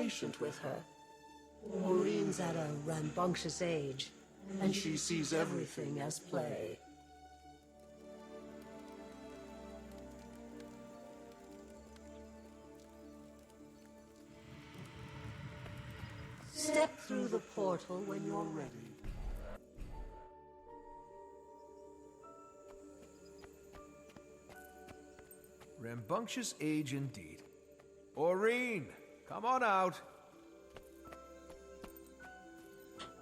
patient with her. Maureen's at a rambunctious age, and she sees everything as play. Step through the portal when you're ready. Rambunctious age indeed. Aurene, come on out.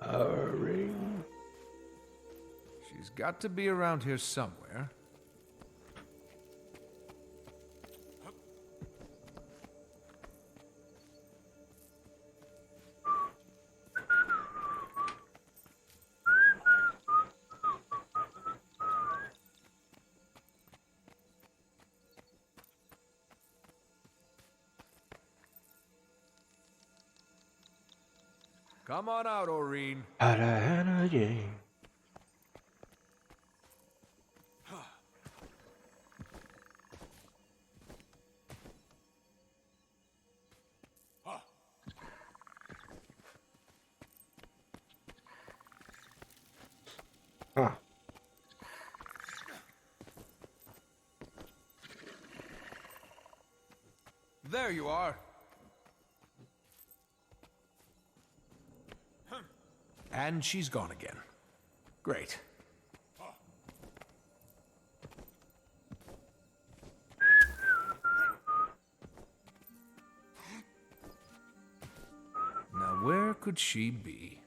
Aurene. She's got to be around here somewhere. Come on out, Aurene. Hannah Jane. Huh. There you are. And she's gone again. Great. Now where could she be?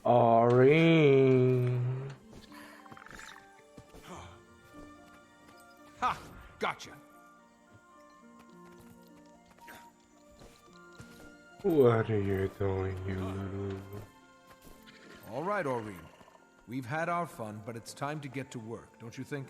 Aurene. Ha! Gotcha. What are you doing, you little... All right, Aurene. We've had our fun, but it's time to get to work, don't you think?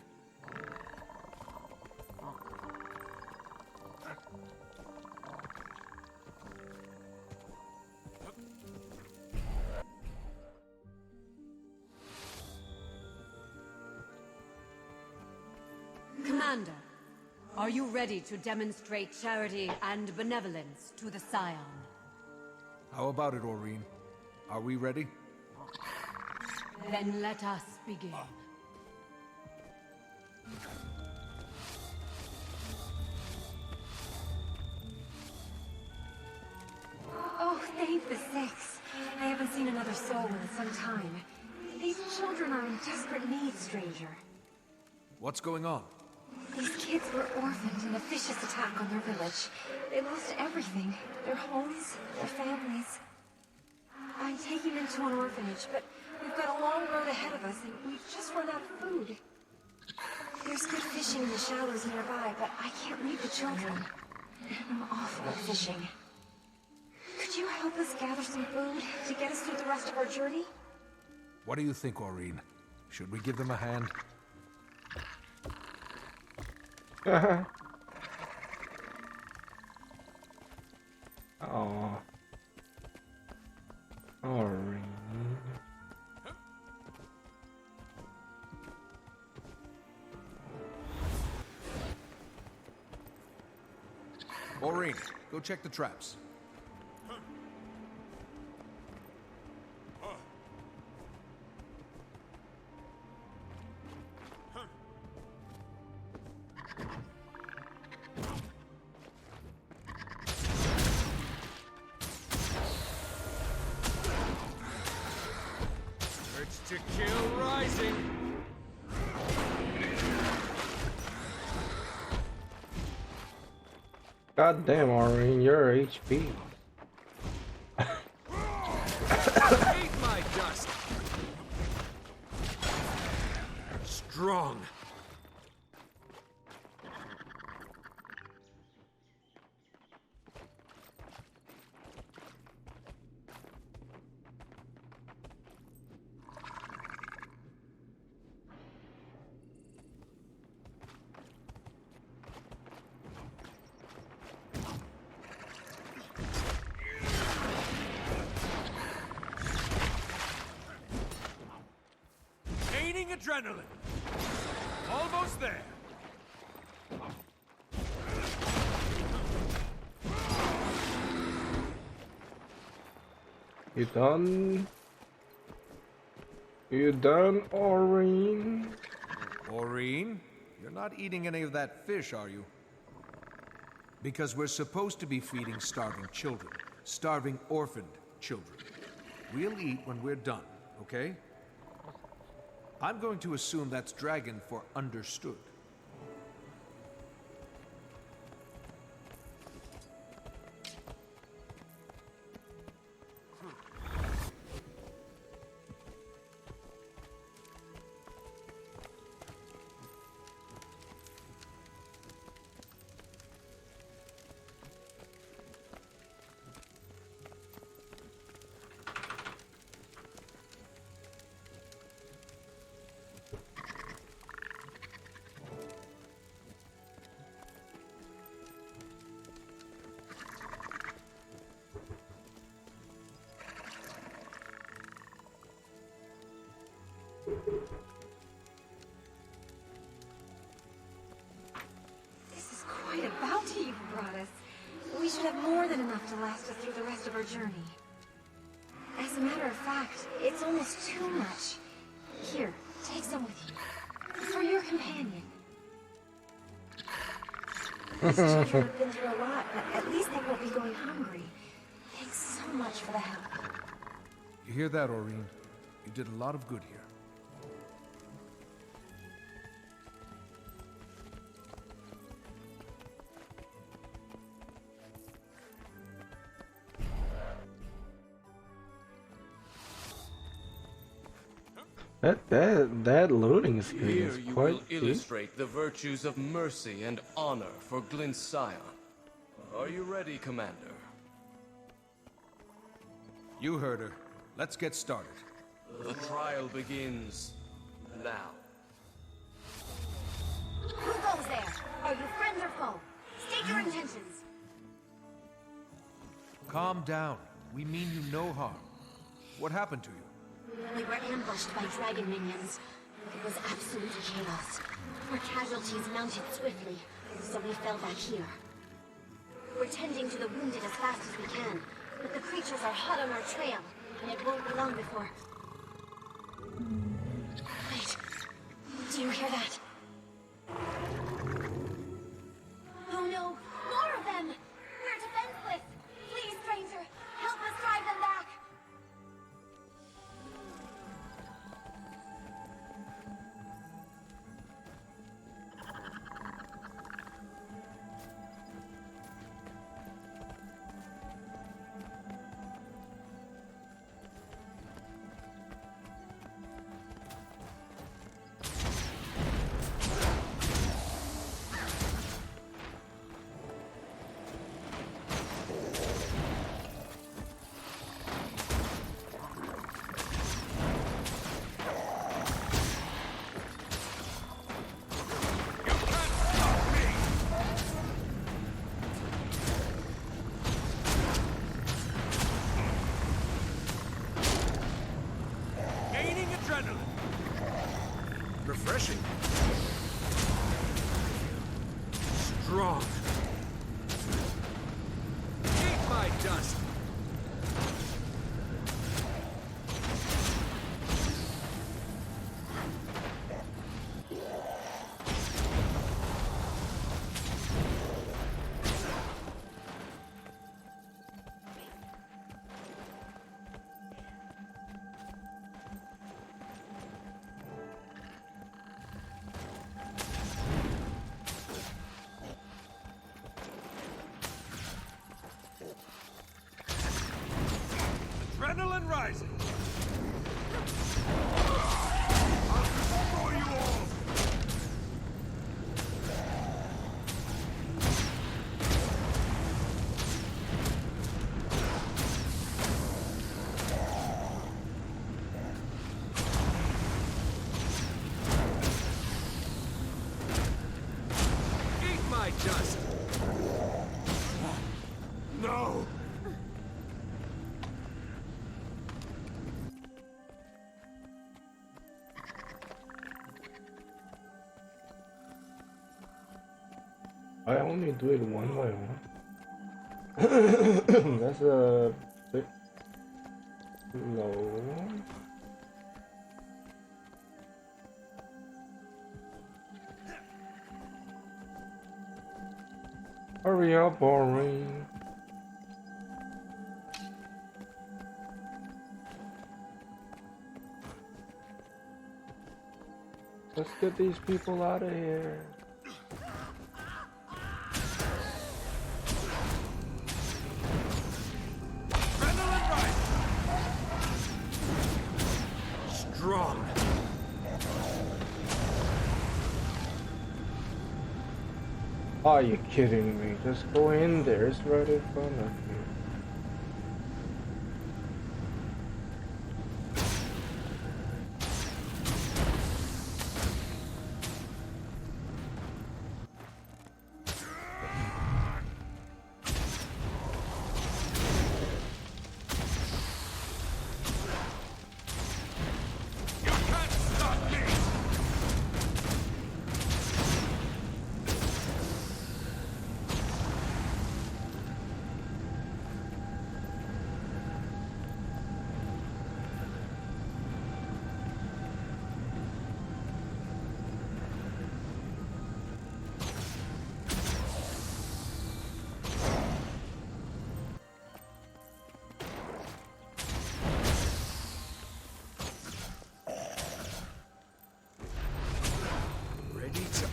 Commander, are you ready to demonstrate charity and benevolence to the Scion? How about it, Aurene? Are we ready? Then let us begin. Oh, thank the Six. I haven't seen another soul in some time. These children are in desperate need, stranger. What's going on? These kids were orphaned in a vicious attack on their village. They lost everything. Their homes, their families. I'm taking them to an orphanage, but we've got a long road ahead of us and we've just run out of food. There's good fishing in the shallows nearby, but I can't leave the children. I'm awful at fishing. Could you help us gather some food to get us through the rest of our journey? What do you think, Aurene? Should we give them a hand? Oh. Aurene. Aurene, go check the traps. Urge to kill rising. God damn, Aurene, you're HP. Eat my dust. Strong. Gaining adrenaline. Almost there. You done? You done, Aurene? Aurene, you're not eating any of that fish, are you? Because we're supposed to be feeding starving children. Starving orphaned children. We'll eat when we're done, okay? I'm going to assume that's dragon for understood. This is quite a bounty you've brought us. We should have more than enough to last us through the rest of our journey. As a matter of fact, it's almost too much. Here, take some with you. For your companion. These children have been through a lot, but at least they won't be going hungry. Thanks so much for the help. You hear that, Aurene? You did a lot of good here. That loading speed Here is you quite will deep. illustrate the virtues of mercy and honor for Glyn Scion. Are you ready, Commander? You heard her. Let's get started. The trial begins now. Who goes there? Are you friends or foe? State your intentions. Calm down. We mean you no harm. What happened to you? We were ambushed by dragon minions. It was absolute chaos. Our casualties mounted swiftly, so we fell back here. We're tending to the wounded as fast as we can, but the creatures are hot on our trail, and it won't be long before... Wait. Do you hear that? Oh no! More of them! We're defenseless! Please, stranger, help us drive them back! Refreshing. Strong. Eat my dust. Adrenaline rising. I'll destroy you all. Eat my dust. No. I only do it one by one. That's a bit low. Hurry up, Aurene. Let's get these people out of here. Strong. Are you kidding me? Just go in there. It's right in front of you.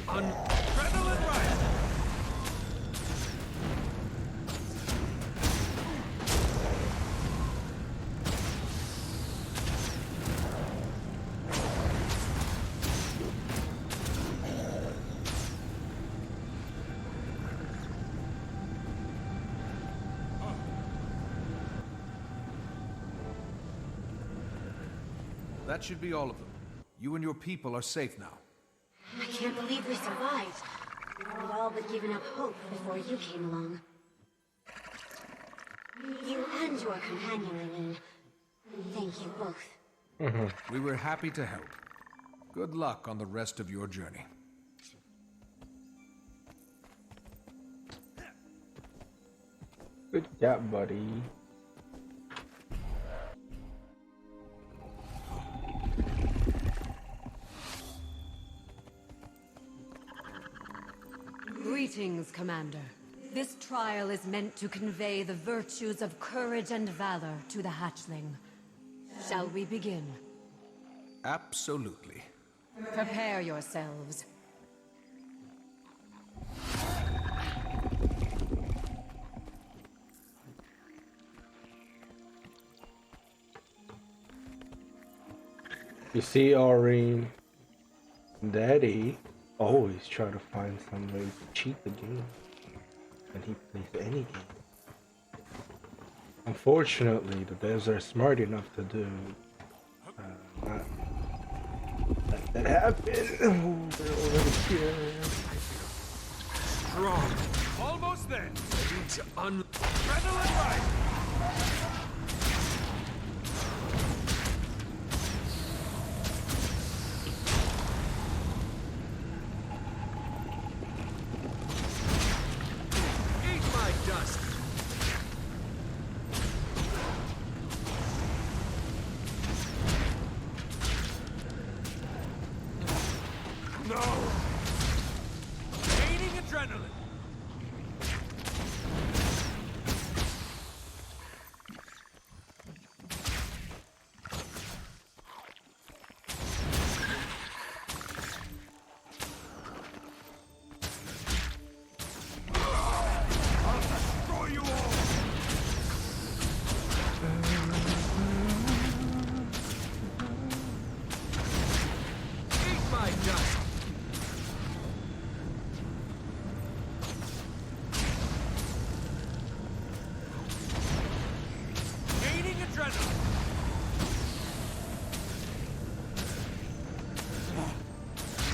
Adrenaline rush! That should be all of them. You and your people are safe now. I can't believe we survived. We'd all but given up hope before you came along. You and your companion, Eileen. Thank you both. We were happy to help. Good luck on the rest of your journey. Good job, buddy. Greetings, Commander. This trial is meant to convey the virtues of courage and valor to the hatchling. Shall we begin? Absolutely. Prepare yourselves. You see, Aurene, Daddy always try to find some way to cheat the game, and he plays any game. Unfortunately, the devs are smart enough to do not let that happen. Oh, they're already here. Strong. Almost there. Ready to adrenaline rush! Dust. No. Gaining adrenaline.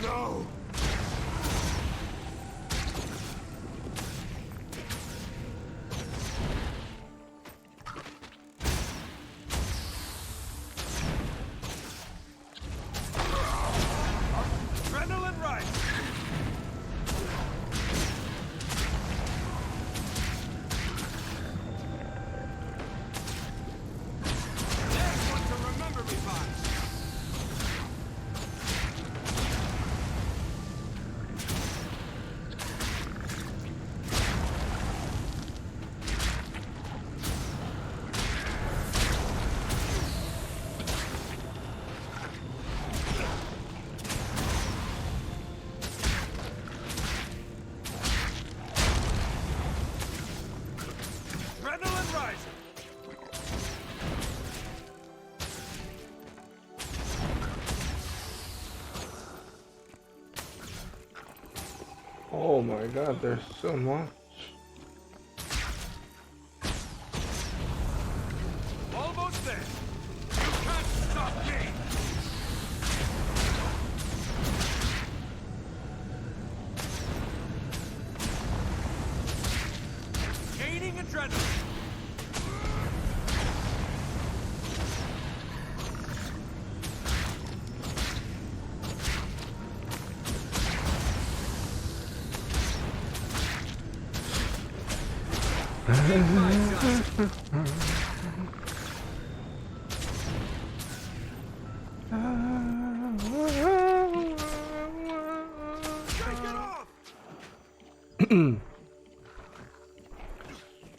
No! Adrenaline rush! Oh my god, there's so much. Almost there. You can't stop me. Gaining adrenaline.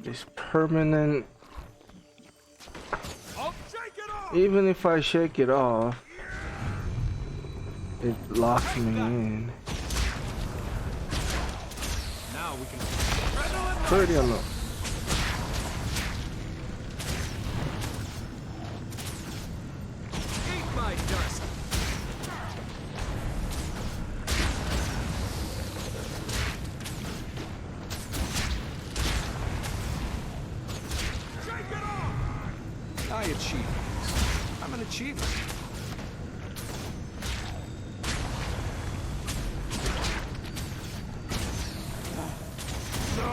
It's permanent. I'll shake it off. Even if I shake it off, it locks me in. Now we can. Pretty or not? Eat my dust. Shake it off. I achieve. I'm an achiever. No.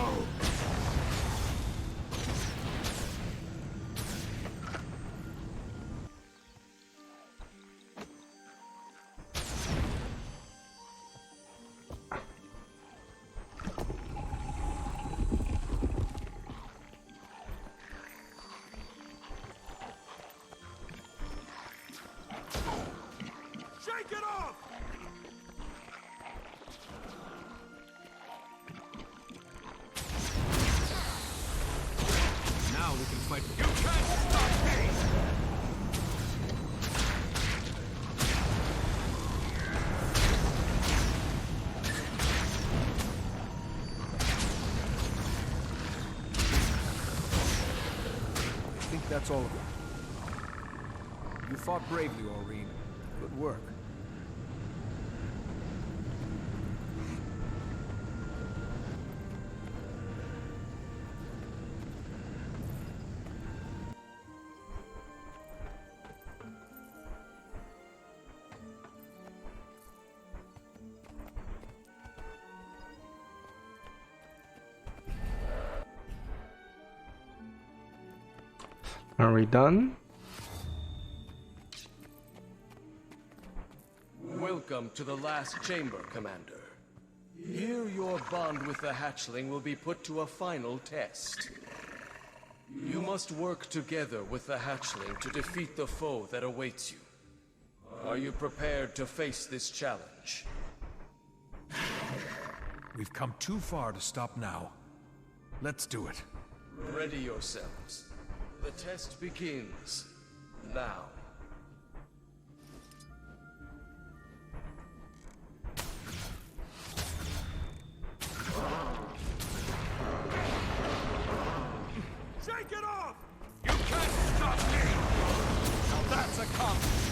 Shake it off! Now we can fight. You can't stop me! I think that's all of it. You fought bravely, Aurene. Good work. Are we done? Welcome to the last chamber, Commander. Here your bond with the hatchling will be put to a final test. You must work together with the hatchling to defeat the foe that awaits you. Are you prepared to face this challenge? We've come too far to stop now. Let's do it. Ready yourselves. The test begins now. Shake it off! You can't stop me! Now that's a compliment!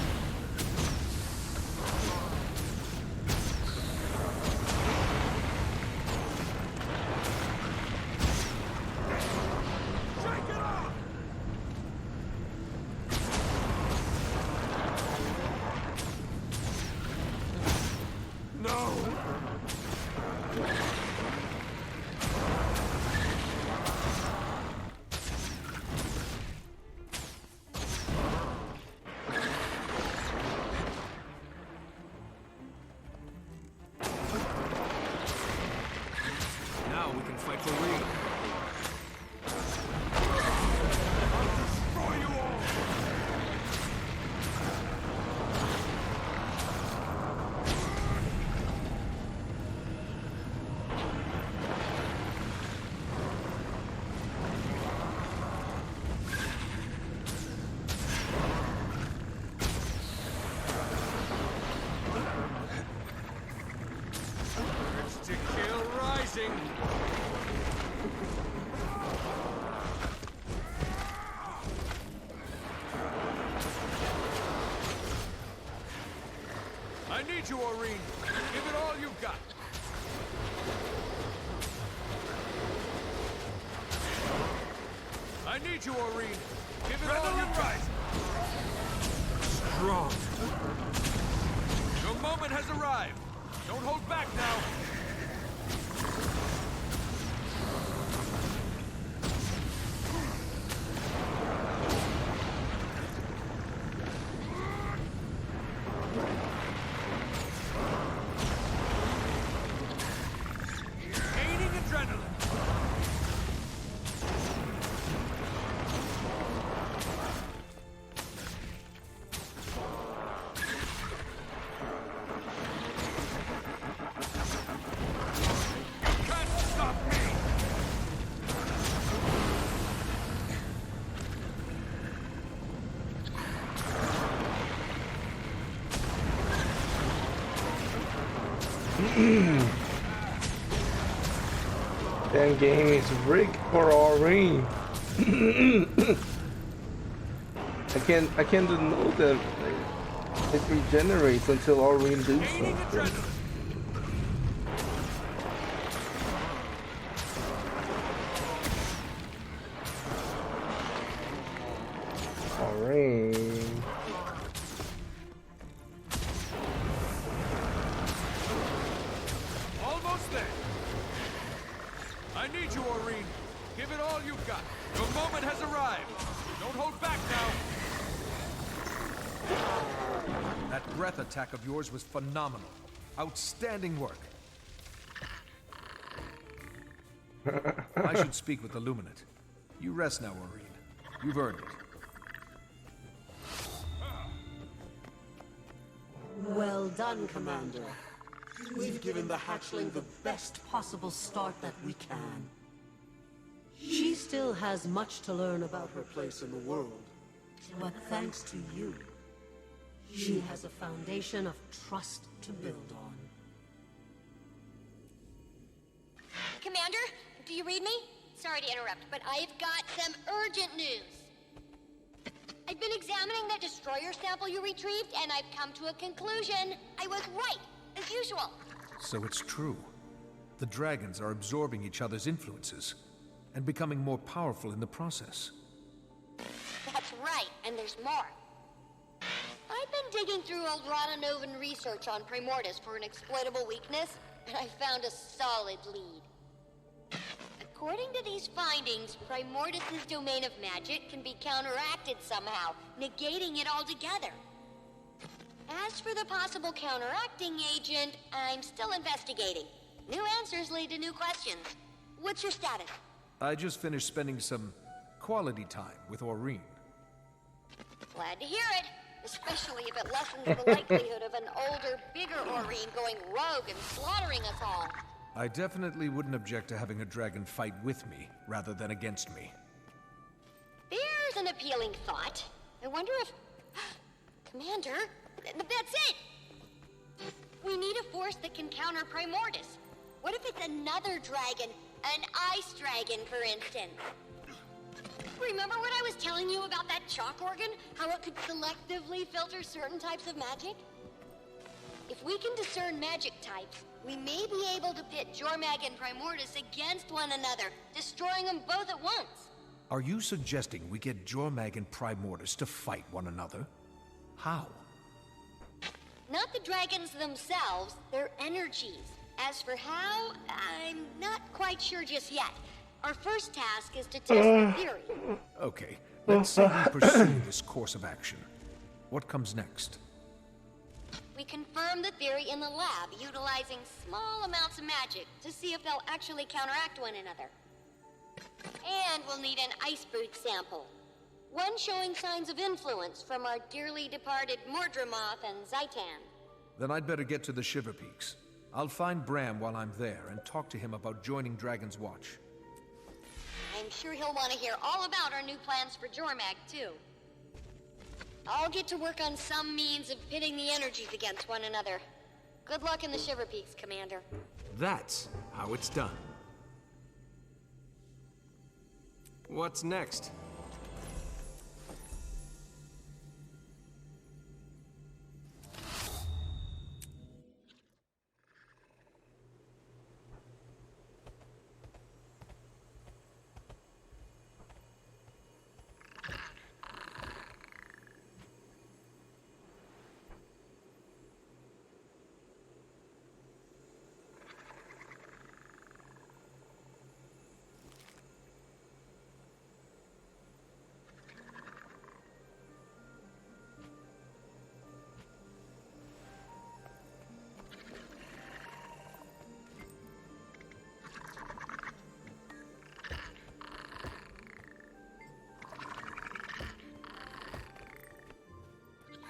Shake it off! No! Now we can fight for real. I'll destroy you all! It's to kill rising! I need you, Aurene. Give it all you've got. need you, Aurene. Give it all you got. Strong. Your moment has arrived. Don't hold back now. Gaining adrenaline. Can't stop me. That game is rigged for Aurene. I can't know that like, it regenerates until Aurene do Gaining something. adrenaline. Aurene. Almost there. I need you, Aurene. Give it all you've got. Your moment has arrived. Don't hold back now. That breath attack of yours was phenomenal. Outstanding work. I should speak with the Luminate. You rest now, Aurene. You've earned it. Well done, Commander. We've given the hatchling the best possible start that we can. She still has much to learn about her place in the world. But thanks to you, she has a foundation of trust to build on. Commander, do you read me? Sorry to interrupt, but I've got some urgent news. I've been examining the destroyer sample you retrieved, and I've come to a conclusion. I was right, as usual. So it's true. The dragons are absorbing each other's influences and becoming more powerful in the process. That's right, and there's more. I've been digging through old Radanovan research on Primordus for an exploitable weakness, and I found a solid lead. According to these findings, Primordus' domain of magic can be counteracted somehow, negating it altogether. As for the possible counteracting agent, I'm still investigating. New answers lead to new questions. What's your status? I just finished spending some quality time with Aurene. Glad to hear it, especially if it lessens the likelihood of an older, bigger Aurene going rogue and slaughtering us all. I definitely wouldn't object to having a dragon fight with me, rather than against me. There's an appealing thought. I wonder if... Commander, that's it! We need a force that can counter Primordus. What if it's another dragon? An ice dragon, for instance? Remember what I was telling you about that chalk organ? How it could selectively filter certain types of magic? If we can discern magic types, we may be able to pit Jormag and Primordus against one another, destroying them both at once. Are you suggesting we get Jormag and Primordus to fight one another? How? Not the dragons themselves, their energies. As for how, I'm not quite sure just yet. Our first task is to test the theory. Okay, let's say we pursue this course of action. What comes next? We confirm the theory in the lab, utilizing small amounts of magic to see if they'll actually counteract one another. And we'll need an ice boot sample. One showing signs of influence from our dearly departed Mordramoth and Zaitan. Then I'd better get to the Shiver Peaks. I'll find Bram while I'm there and talk to him about joining Dragon's Watch. I'm sure he'll want to hear all about our new plans for Jormag, too. I'll get to work on some means of pitting the energies against one another. Good luck in the Shiver Peaks, Commander. That's how it's done. What's next?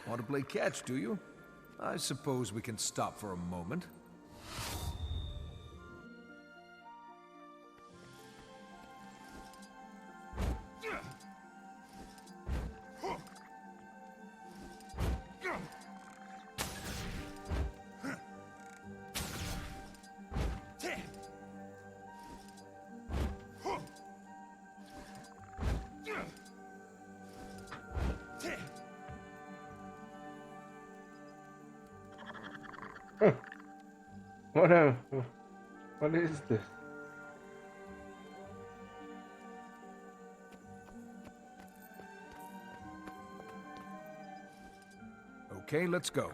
Want to play catch, do you? I suppose we can stop for a moment. What is this? Okay, let's go.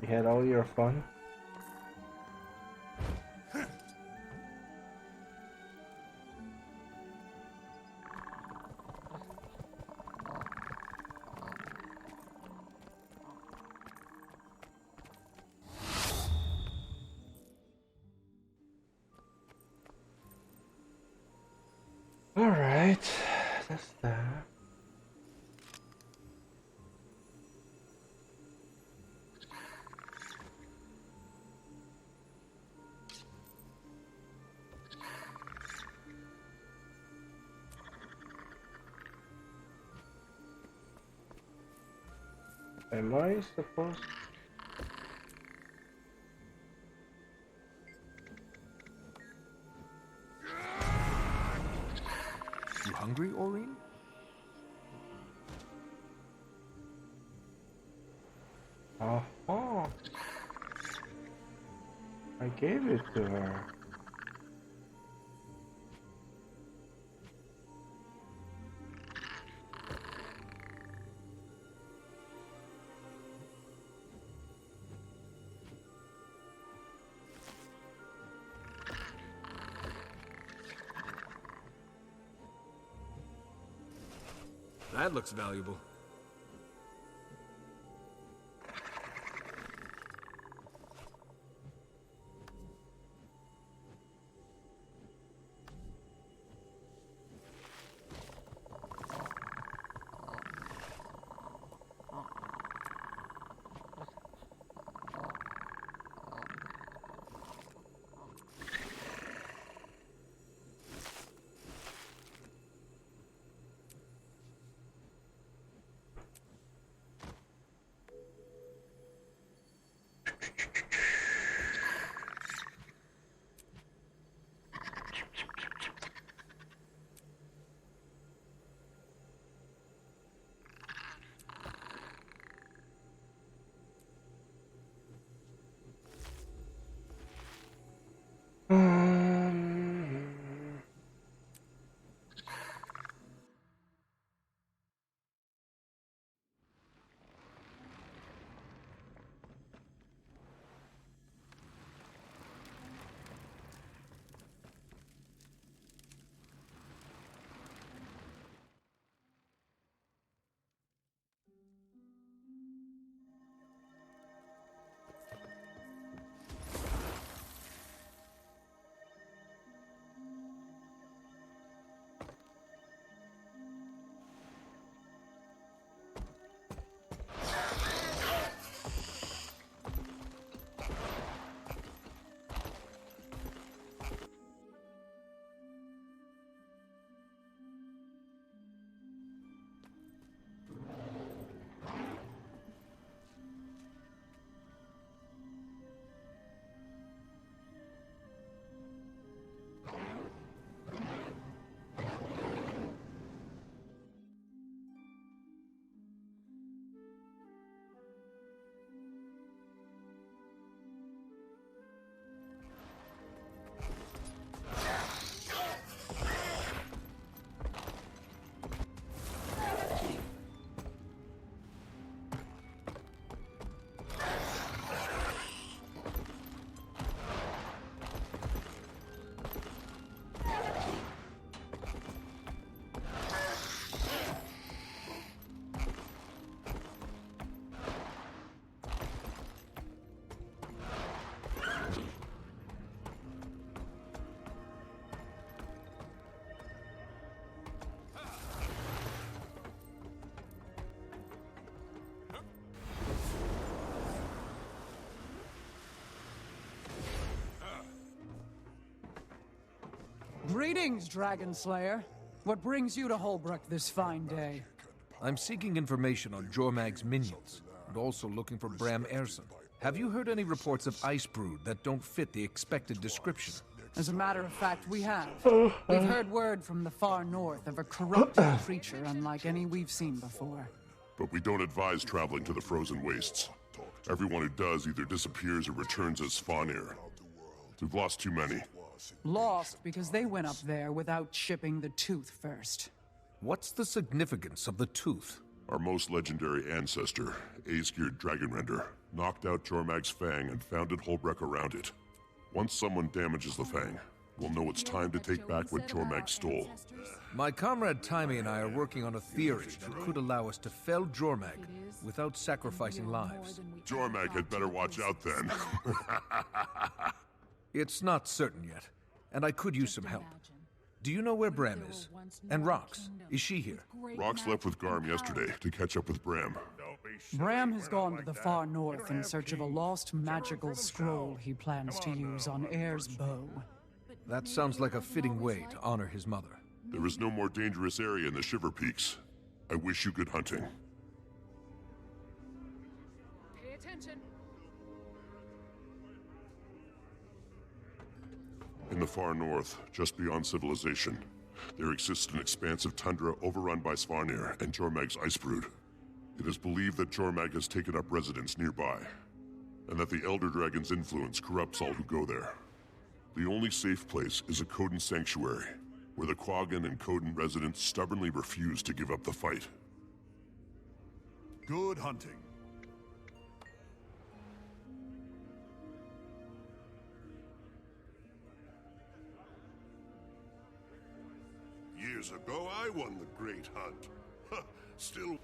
You had all your fun? Alright, that's that. Am I supposed? You hungry, Aurene? Oh, I gave it to her. That looks valuable. Greetings, Dragon Slayer. What brings you to Holbrook this fine day? I'm seeking information on Jormag's minions, and also looking for Bram Erson. Have you heard any reports of Ice Brood that don't fit the expected description? As a matter of fact, we have. We've heard word from the far north of a corrupted creature unlike any we've seen before. But we don't advise traveling to the frozen wastes. Everyone who does either disappears or returns as Svanir. We've lost too many. Lost because they went up there without chipping the tooth first. What's the significance of the tooth? Our most legendary ancestor, Aesgeir Dragonrender, knocked out Jormag's fang and founded Holbrook around it. Once someone damages the fang, we'll know it's time to take back what Jormag stole. My comrade Taimi and I are working on a theory that could allow us to fell Jormag without sacrificing lives. Jormag had better watch out then. It's not certain yet, and I could use some help. Do you know where Bram is? And Rox, is she here? Rox left with Garm yesterday to catch up with Bram. Bram has gone to the far north in search of a lost magical scroll he plans to use on Air's bow. That sounds like a fitting way to honor his mother. There is no more dangerous area in the Shiver Peaks. I wish you good hunting. Pay attention. In the far north, just beyond civilization, there exists an expansive tundra overrun by Svanir and Jormag's Ice Brood. It is believed that Jormag has taken up residence nearby, and that the Elder Dragon's influence corrupts all who go there. The only safe place is a Coden sanctuary, where the Quaggan and Coden residents stubbornly refuse to give up the fight. Good hunting. Years ago, I won the Great Hunt. Huh, still...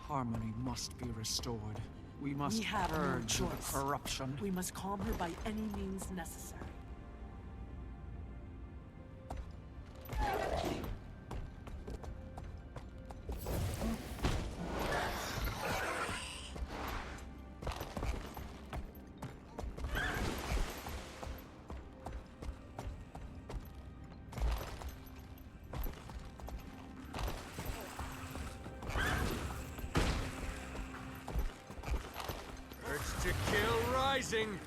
Harmony must be restored. We must We have no purge the choice. corruption. We must calm her by any means necessary. Urge to kill rising!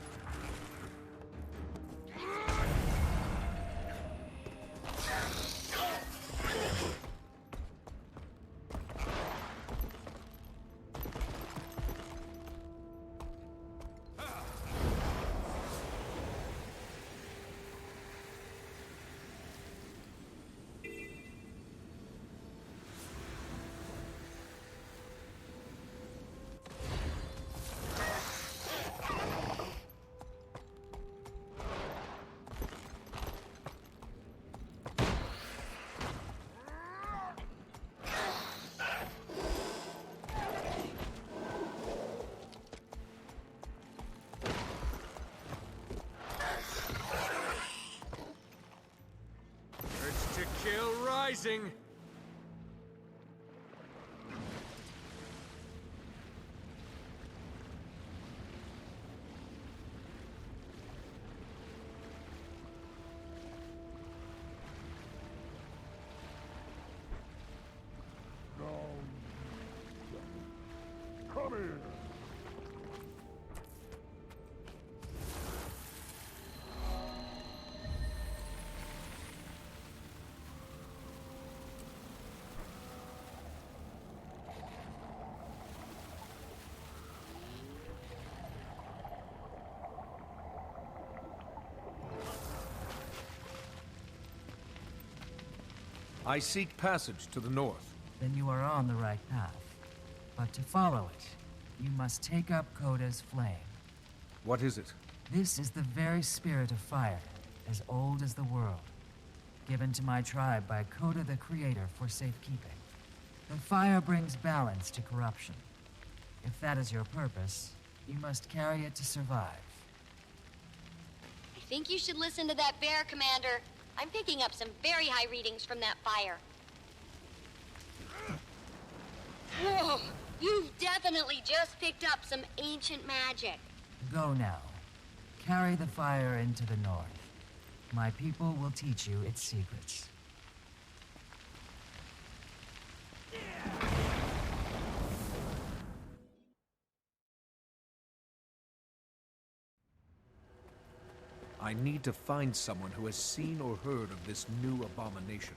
Urge to kill rising! Come here! I seek passage to the north. Then you are on the right path. But to follow it, you must take up Koda's flame. What is it? This is the very spirit of fire, as old as the world, given to my tribe by Koda the Creator for safekeeping. The fire brings balance to corruption. If that is your purpose, you must carry it to survive. I think you should listen to that bear, Commander. I'm picking up some very high readings from that fire. Whoa! You've definitely just picked up some ancient magic. Go now. Carry the fire into the north. My people will teach you its secrets. I need to find someone who has seen or heard of this new abomination.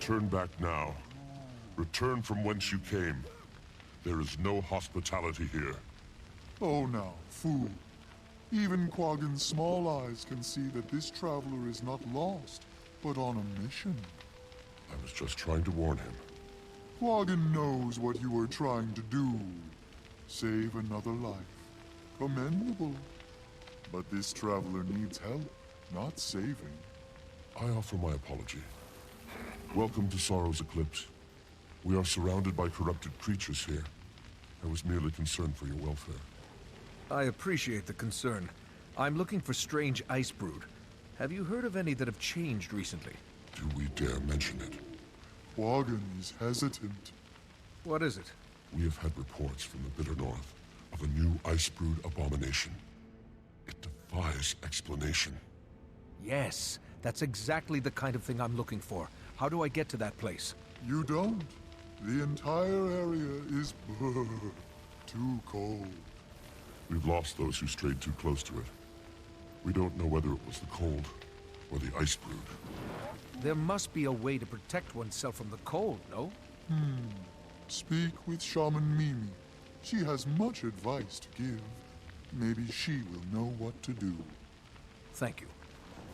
Turn back now. Return from whence you came. There is no hospitality here. Oh now, fool. Even Quaggan's small eyes can see that this traveler is not lost, but on a mission. I was just trying to warn him. Quaggan knows what you are trying to do. Save another life. Commendable. But this traveler needs help, not saving. I offer my apology. Welcome to Sorrow's Eclipse. We are surrounded by corrupted creatures here. I was merely concerned for your welfare. I appreciate the concern. I'm looking for strange ice brood. Have you heard of any that have changed recently? Do we dare mention it? Quaggan is hesitant. What is it? We have had reports from the Bitter North of a new ice brood abomination. It defies explanation. Yes, that's exactly the kind of thing I'm looking for. How do I get to that place? You don't. The entire area is too cold. We've lost those who strayed too close to it. We don't know whether it was the cold or the ice brood. There must be a way to protect oneself from the cold, no? Speak with Shaman Mimi. She has much advice to give. Maybe she will know what to do. Thank you.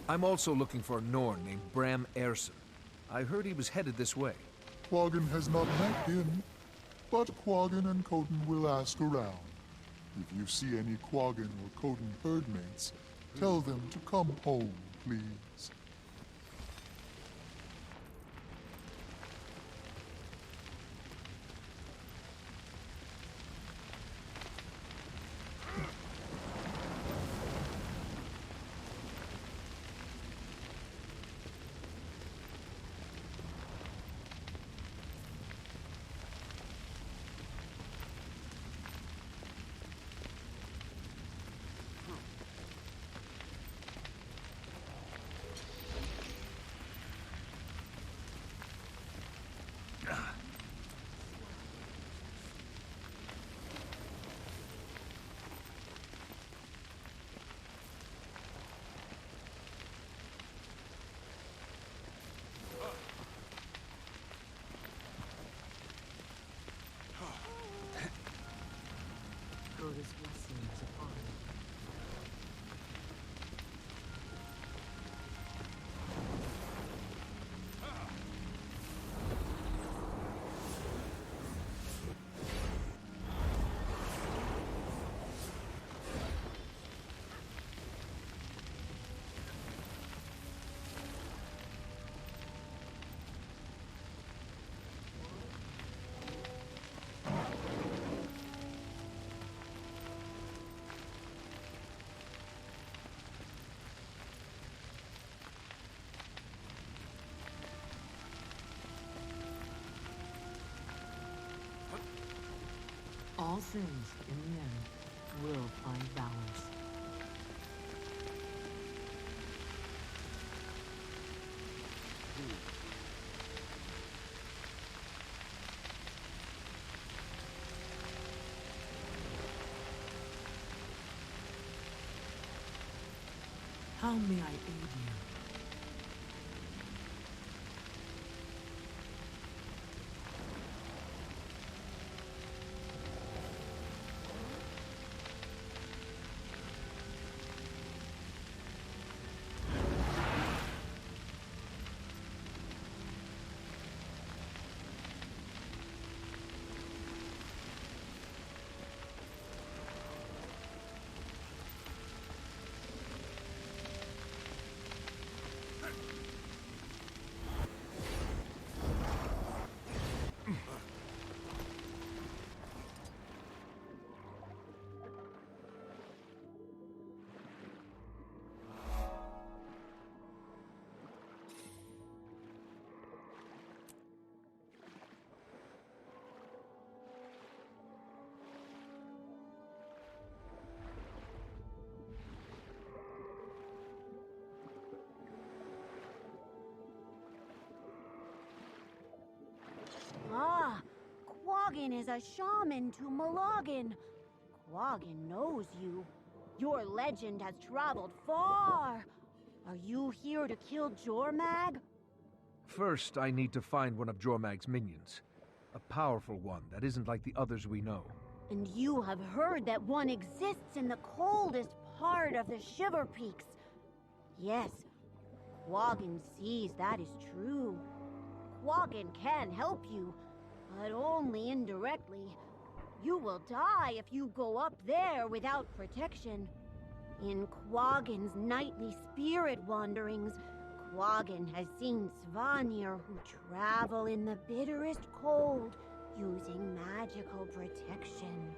I'm also looking for a Norn named Bram Erson. I heard he was headed this way. Quaggan has not met him, but Quaggan and Coden will ask around. If you see any Quaggan or Coden herdmates, tell them to come home, please. His blessings upon you. All things, in the end, will find balance. How may I aid you? Ah, Quaggan is a shaman to Mologan. Quaggan knows you. Your legend has traveled far. Are you here to kill Jormag? First, I need to find one of Jormag's minions. A powerful one that isn't like the others we know. And you have heard that one exists in the coldest part of the Shiver Peaks. Yes, Quaggan sees that is true. Quaggan can help you, but only indirectly. You will die if you go up there without protection. In Quaggan's nightly spirit wanderings, Quaggan has seen Svanir who travel in the bitterest cold using magical protection.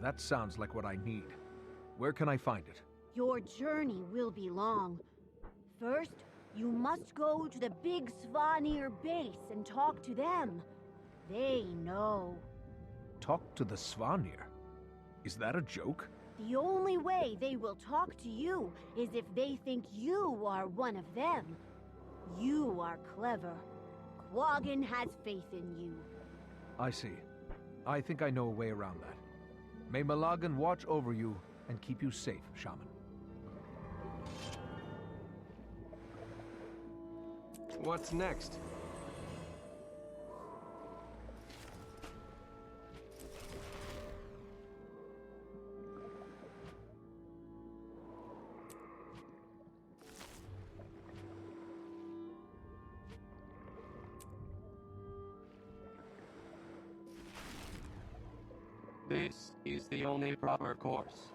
That sounds like what I need. Where can I find it? Your journey will be long. First, you must go to the big Svanir base and talk to them. They know. Talk to the Svanir? Is that a joke? The only way they will talk to you is if they think you are one of them. You are clever. Quaggan has faith in you. I see. I think I know a way around that. May Malagan watch over you and keep you safe, Shaman. What's next? This is the only proper course.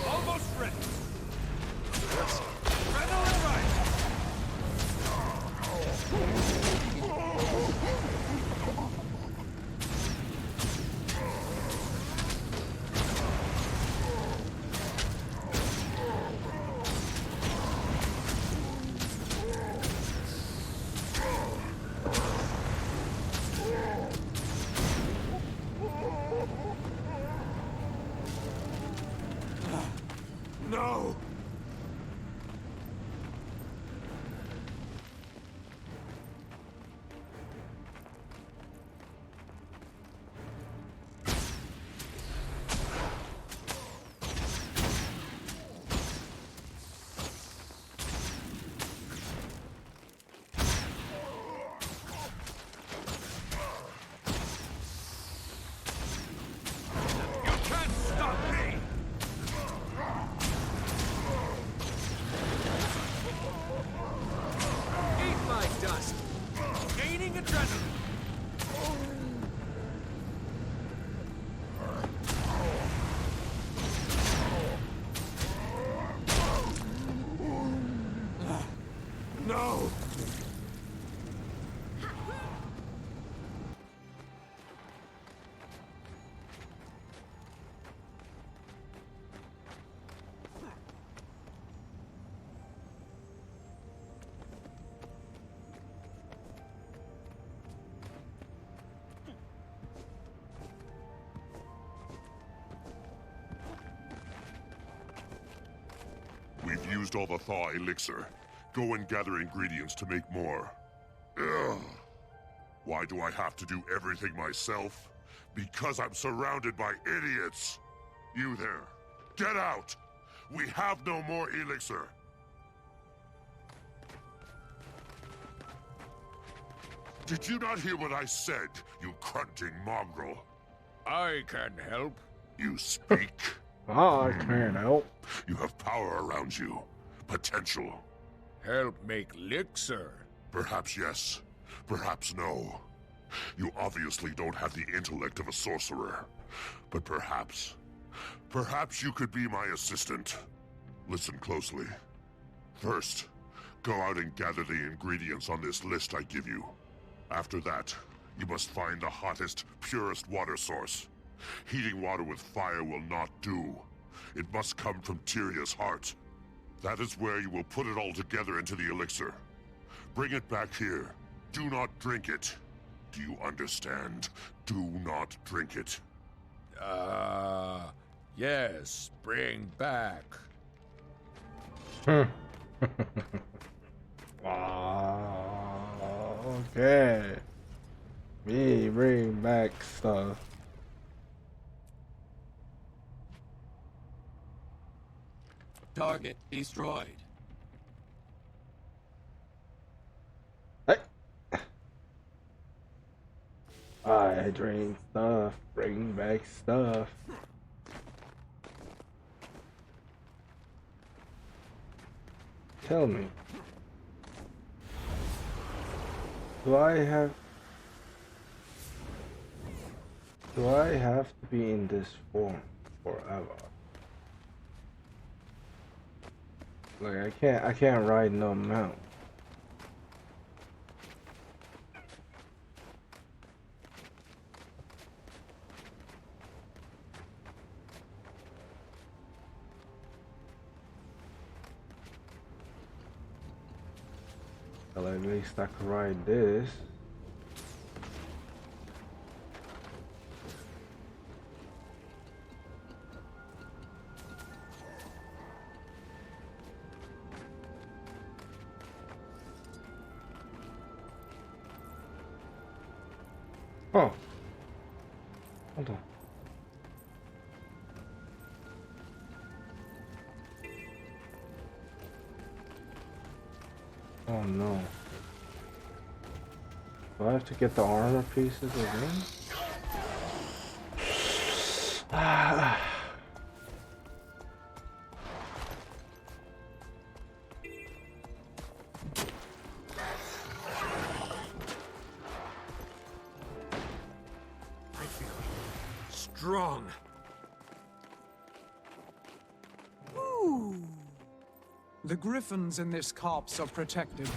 Almost ready. Adrenaline No! You can't stop me! Eat my dust! Gaining adrenaline! No! We've used all the thaw elixir. Go and gather ingredients to make more. Ugh. Why do I have to do everything myself? Because I'm surrounded by idiots! You there, get out! We have no more elixir! Did you not hear what I said, you grunting mongrel? I can help. You speak. I can't help. You have power around you. Potential. Help make Lixer. Perhaps yes. Perhaps no. You obviously don't have the intellect of a sorcerer. But perhaps you could be my assistant. Listen closely. First, go out and gather the ingredients on this list I give you. After that, you must find the hottest, purest water source. Heating water with fire will not do. It must come from Tyria's heart. That is where you will put it all together into the elixir. Bring it back here. Do not drink it. Do you understand? Do not drink it. Yes, bring back. Okay. Me bring back stuff. Target destroyed. Hey. I drink stuff. Bring back stuff. Tell me. Do I have to be in this form forever? Like I can't ride no mount. Well, at least I can ride this. Oh. Hold on. Oh no. Do I have to get the armor pieces again? I feel strong. Ooh. The griffins in this copse are protected.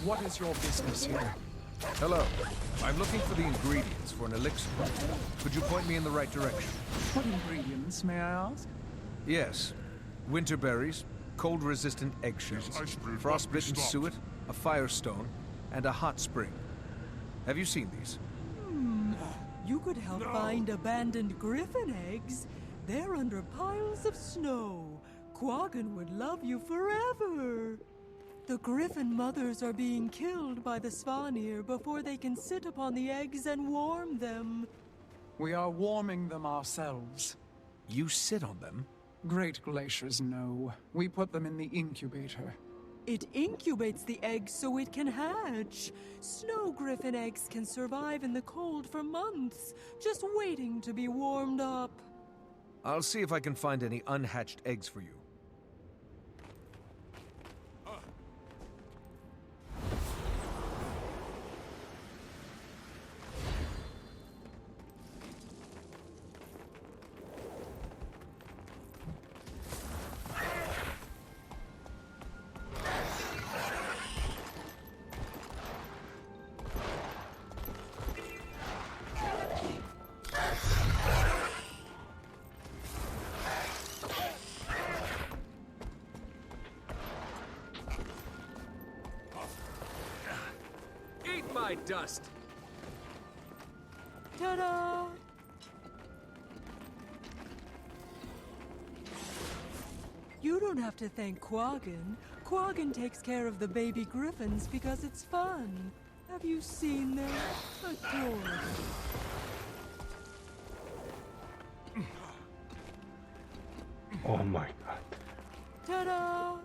What is your business here? Hello. I'm looking for the ingredients for an elixir. Could you point me in the right direction? What ingredients, may I ask? Yes. Winter berries, cold-resistant eggshells, frostbitten suet, a firestone, and a hot spring. Have you seen these? You could help find abandoned griffin eggs. They're under piles of snow. Quaggan would love you forever. The griffin mothers are being killed by the Svanir before they can sit upon the eggs and warm them. We are warming them ourselves. You sit on them? Great glaciers know. We put them in the incubator. It incubates the eggs so it can hatch. Snow griffin eggs can survive in the cold for months, just waiting to be warmed up. I'll see if I can find any unhatched eggs for you. My dust. Ta-da! You don't have to thank Quaggan. Quaggan takes care of the baby griffins because it's fun. Have you seen them? Adorable. Oh my god. Ta-da!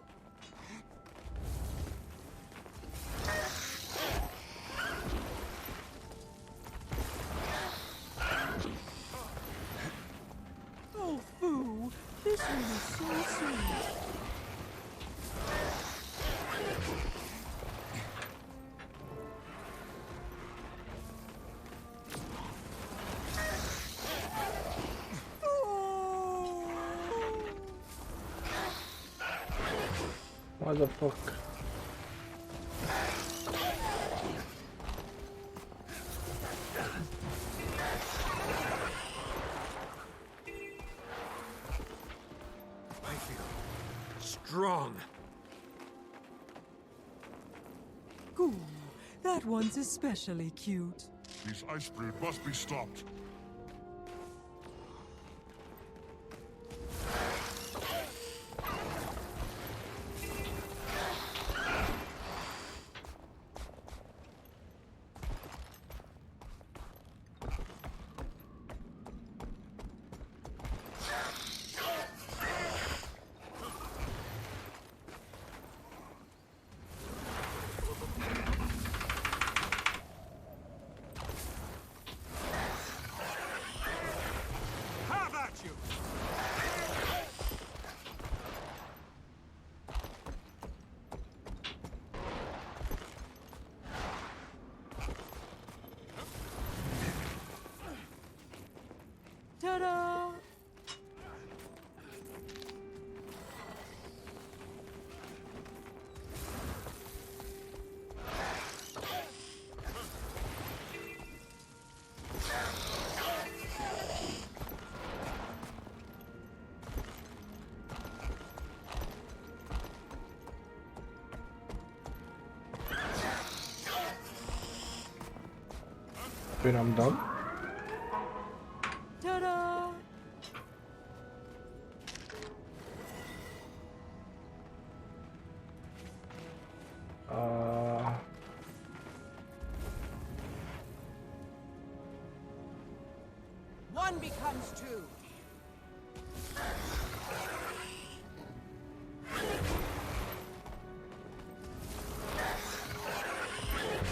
one is so sweet. What the fuck? I feel strong. Ooh, that one's especially cute. These ice brood must be stopped. Have at you! Ta-da! When I'm done. Ta-da! One becomes two.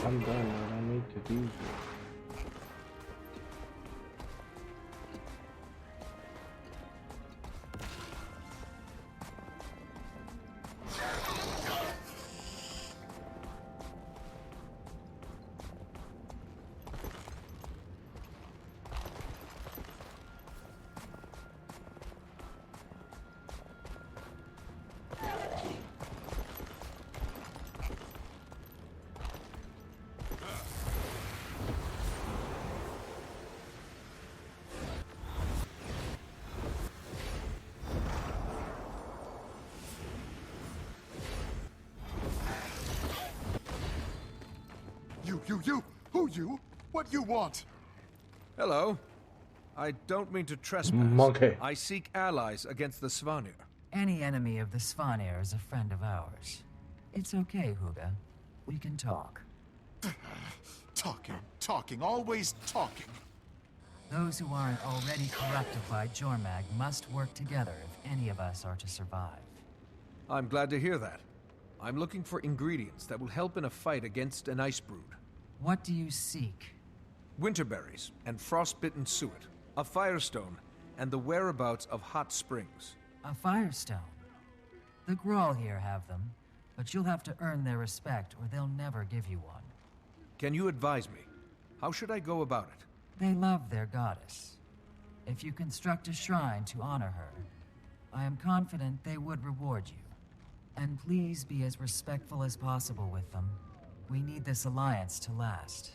I'm done. I don't need to do this. You! Who you? What you want? Hello. I don't mean to trespass. Monkey. I seek allies against the Svanir. Any enemy of the Svanir is a friend of ours. It's okay, Huga. We can talk. Talking, always talking. Those who aren't already corrupted by Jormag must work together if any of us are to survive. I'm glad to hear that. I'm looking for ingredients that will help in a fight against an ice brood. What do you seek? Winterberries and frostbitten suet, a firestone, and the whereabouts of hot springs. A firestone? The Grawl here have them, but you'll have to earn their respect or they'll never give you one. Can you advise me? How should I go about it? They love their goddess. If you construct a shrine to honor her, I am confident they would reward you. And please be as respectful as possible with them. We need this alliance to last.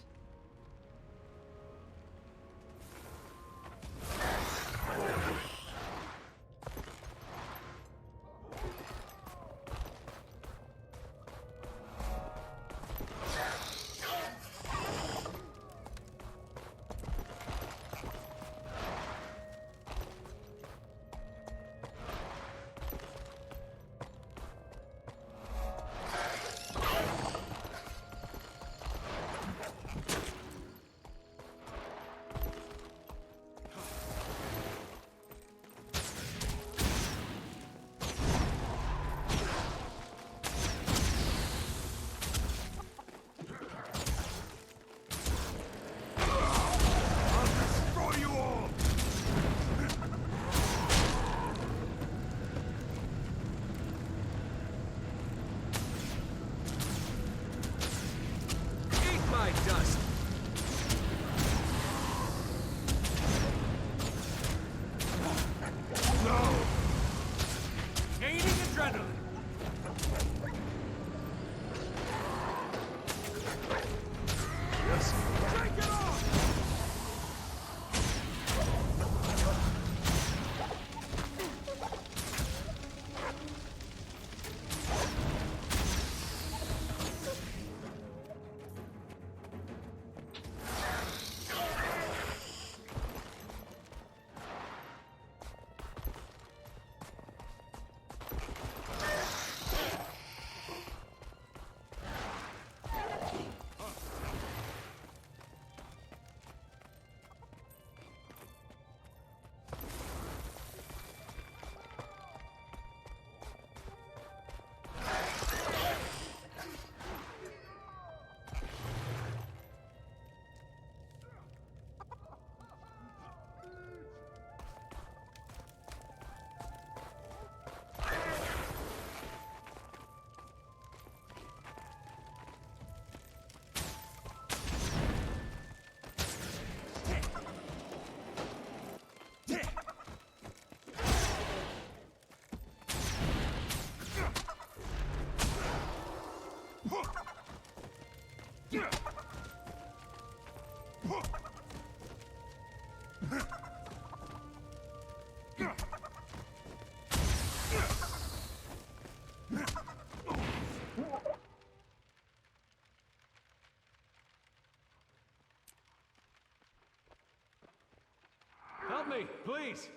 Please!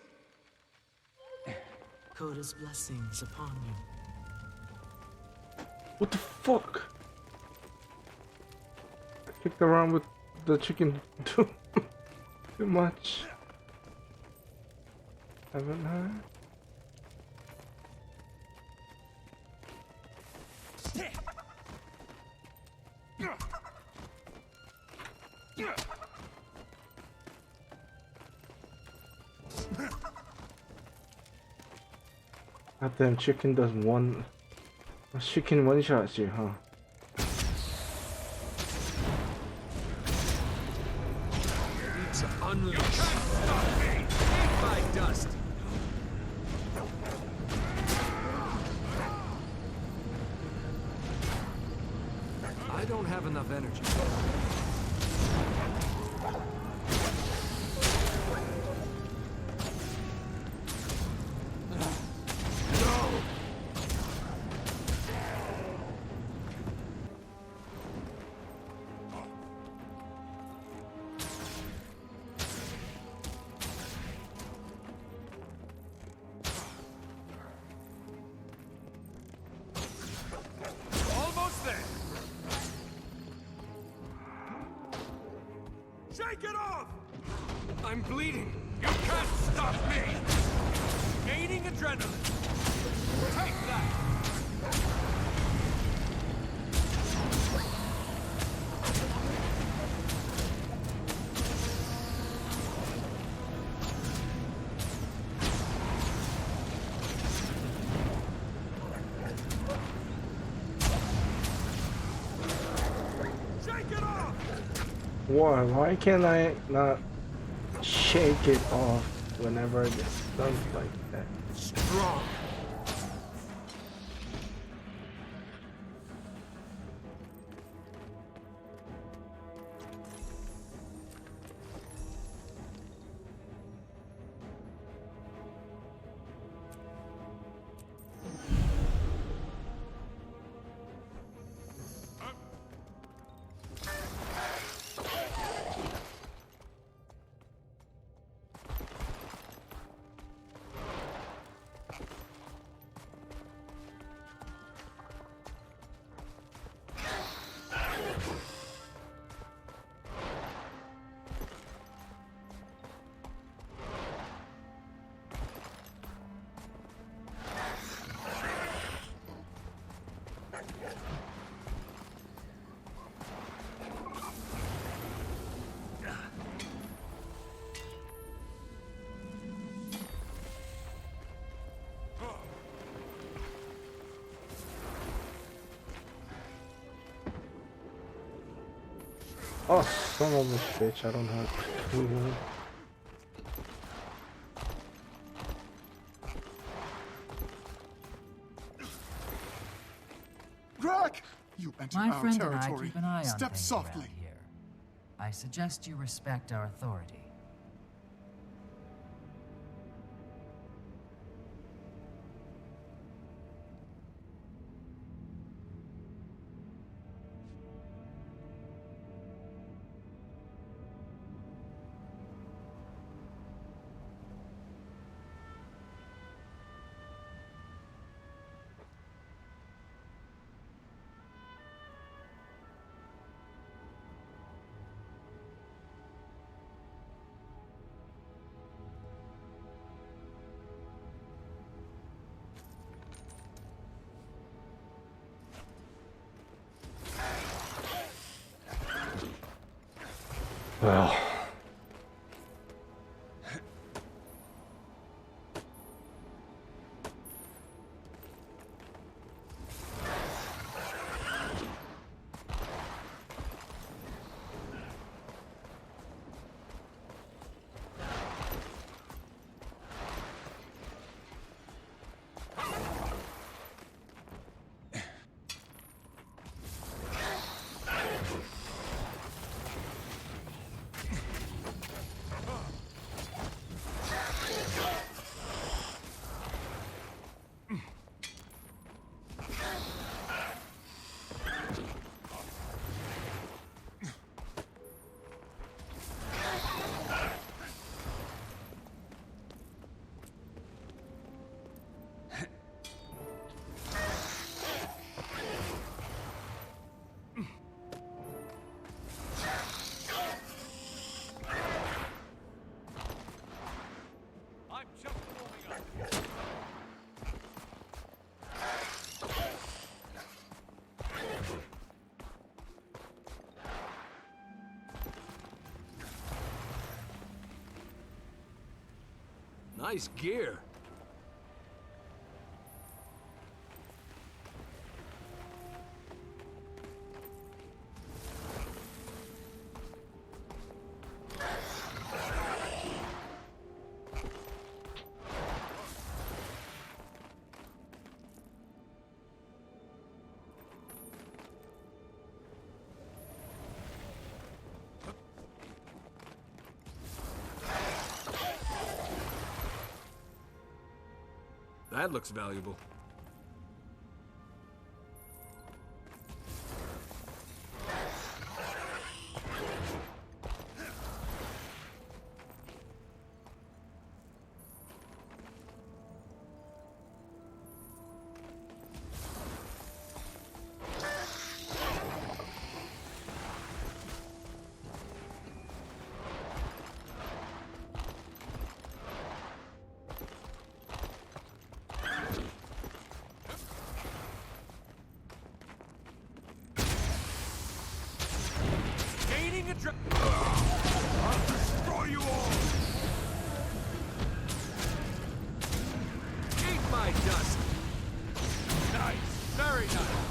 Coda's blessings upon you. What the fuck? I kicked around with the chicken too much. Haven't I? Goddamn chicken does one. Chicken one shots you, huh? It's unleashed. You can't stop me! Eat my dust! I don't have enough energy. Shake it off! I'm bleeding. You can't stop me! Gaining adrenaline. Take that! Why can't I not shake it off whenever it gets done like that? Strong. Oh, son of a bitch, I don't have food. Grak! You entered My our friend and I territory. keep an eye on Step things softly. around here. I suggest you respect our authority. Well. Nice gear. That looks valuable. I'll destroy you all! Eat my dust! Nice! Very nice!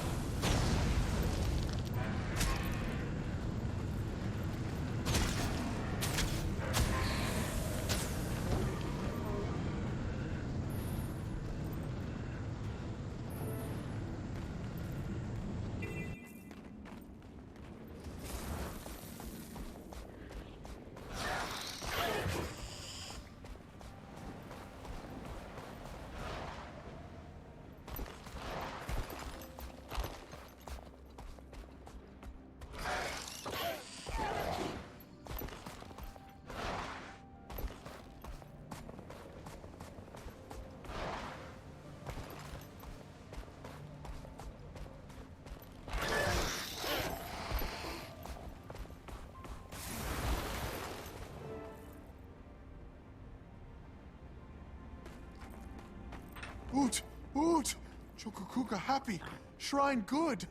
Oot! Oot! Chokokuka happy. Shrine good.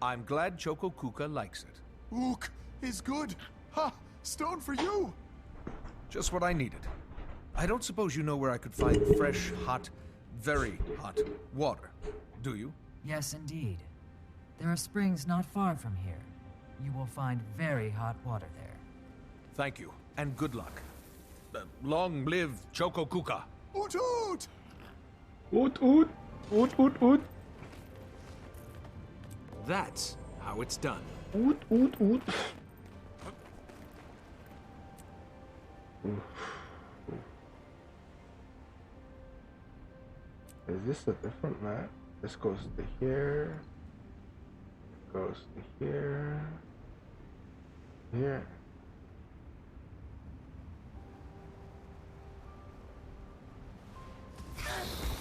I'm glad Chokokuka likes it. Ook is good. Ha! Stone for you! Just what I needed. I don't suppose you know where I could find fresh, hot, very hot water, do you? Yes, indeed. There are springs not far from here. You will find very hot water there. Thank you, and good luck. Long live Chokokuka. Oot oot! Oot oot! Oot oot oot! That's how it's done. Oot oot oot! Is this a different map? This goes to here. Goes to here. Here.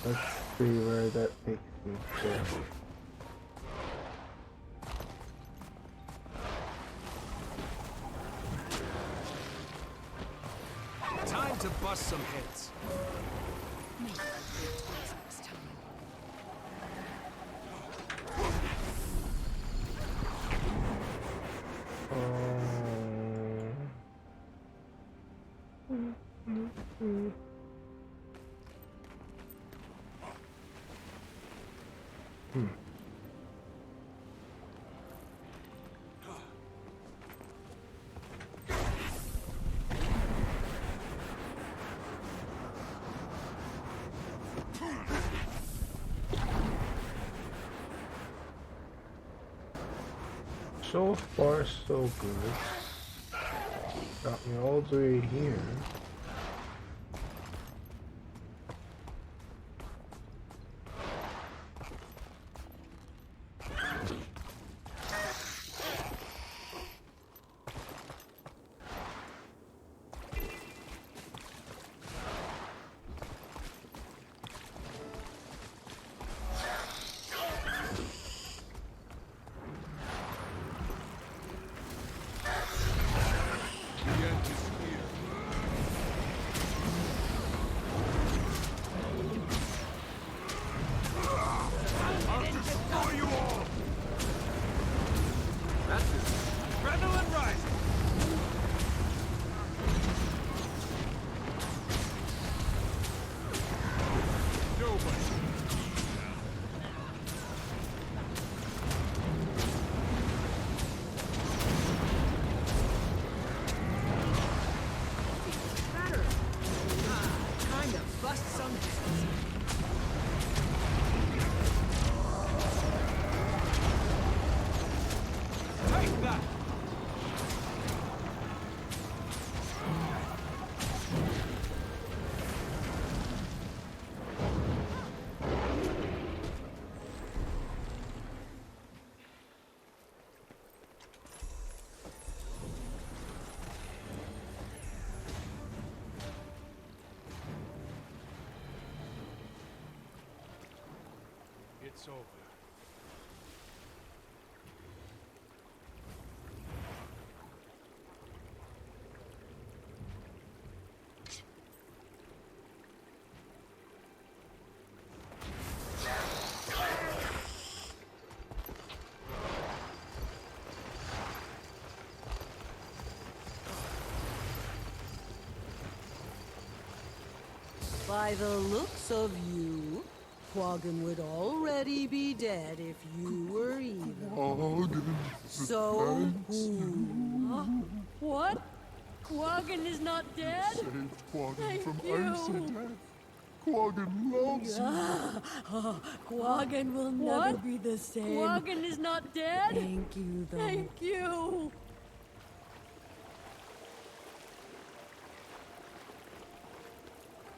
Let's see where that takes me to. Time to bust some hits. So far, so good. Got me all the way here. it's over. By the looks of you, Quaggan would already be dead if you were evil. Quaggan, So thanks. What? Quaggan is not dead? Saved Quaggan Thank from you. icy death. Quaggan loves you. Quaggan will never be the same. Quaggan is not dead? Thank you, though. Thank you.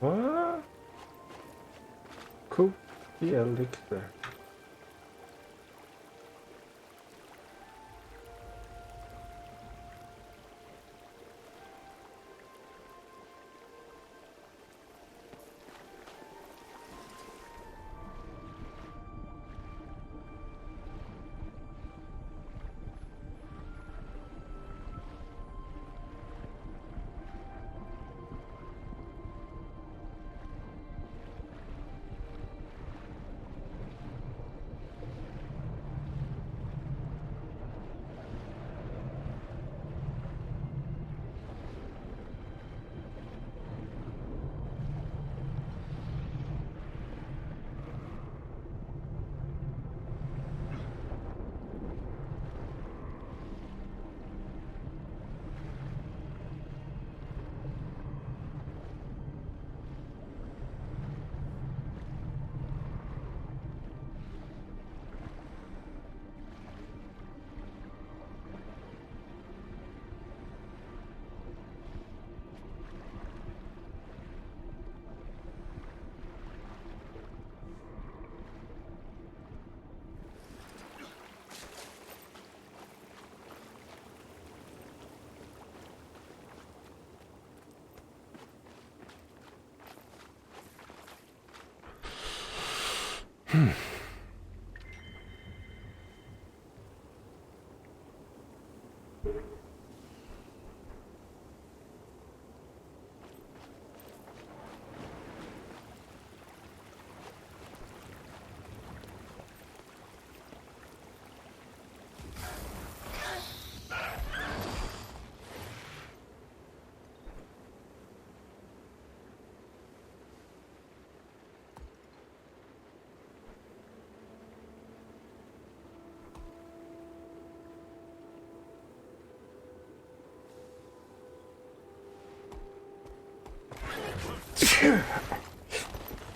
What? Cook the elixir.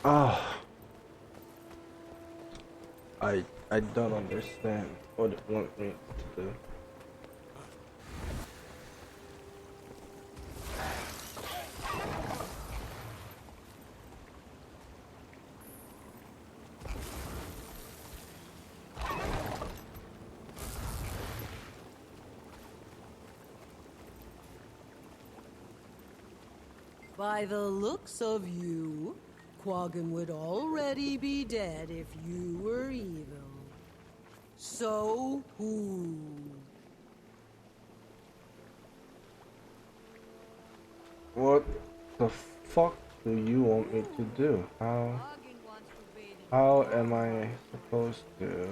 Oh, I don't understand what it wants me to do. by the looks of you, Quaggan would already be dead if you were evil. So who? What the fuck do you want me to do? How am I supposed to?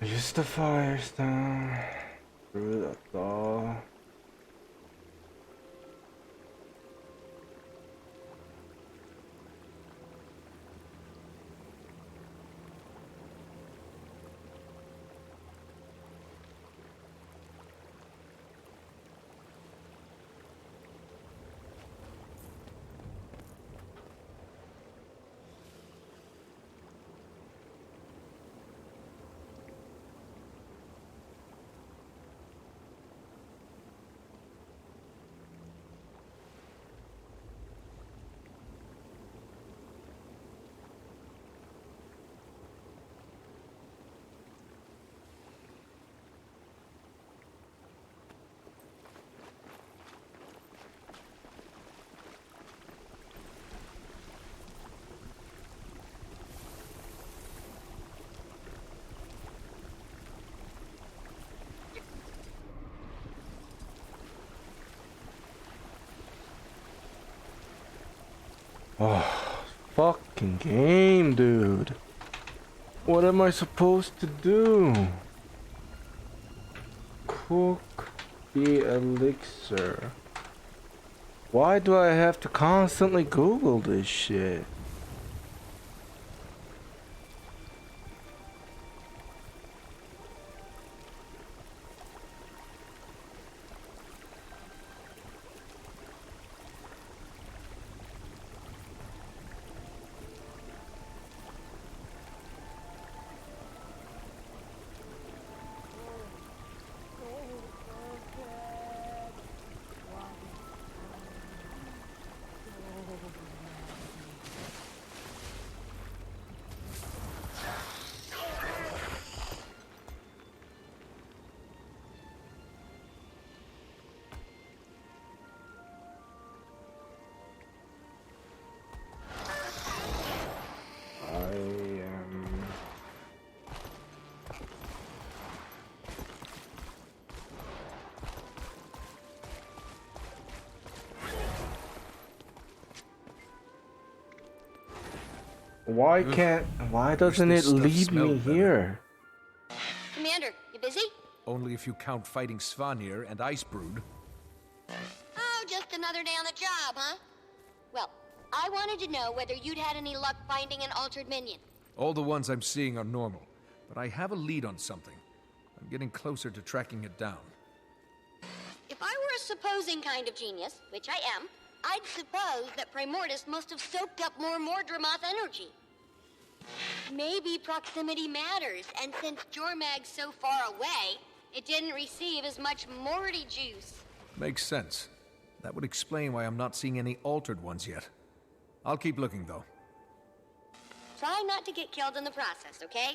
Use the firestone. Through that door. Oh, fucking game, dude. What am I supposed to do? Cook the elixir. Why do I have to constantly Google this shit? Why doesn't it lead me here? Commander, you busy? Only if you count fighting Svanir and Icebrood. Oh, just another day on the job, huh? Well, I wanted to know whether you'd had any luck finding an altered minion. All the ones I'm seeing are normal, but I have a lead on something. I'm getting closer to tracking it down. If I were a supposing kind of genius, which I am, I'd suppose that Primordus must have soaked up more Mordremoth energy. Maybe proximity matters, and since Jormag's so far away, it didn't receive as much Morty juice. Makes sense. That would explain why I'm not seeing any altered ones yet. I'll keep looking, though. Try not to get killed in the process, okay?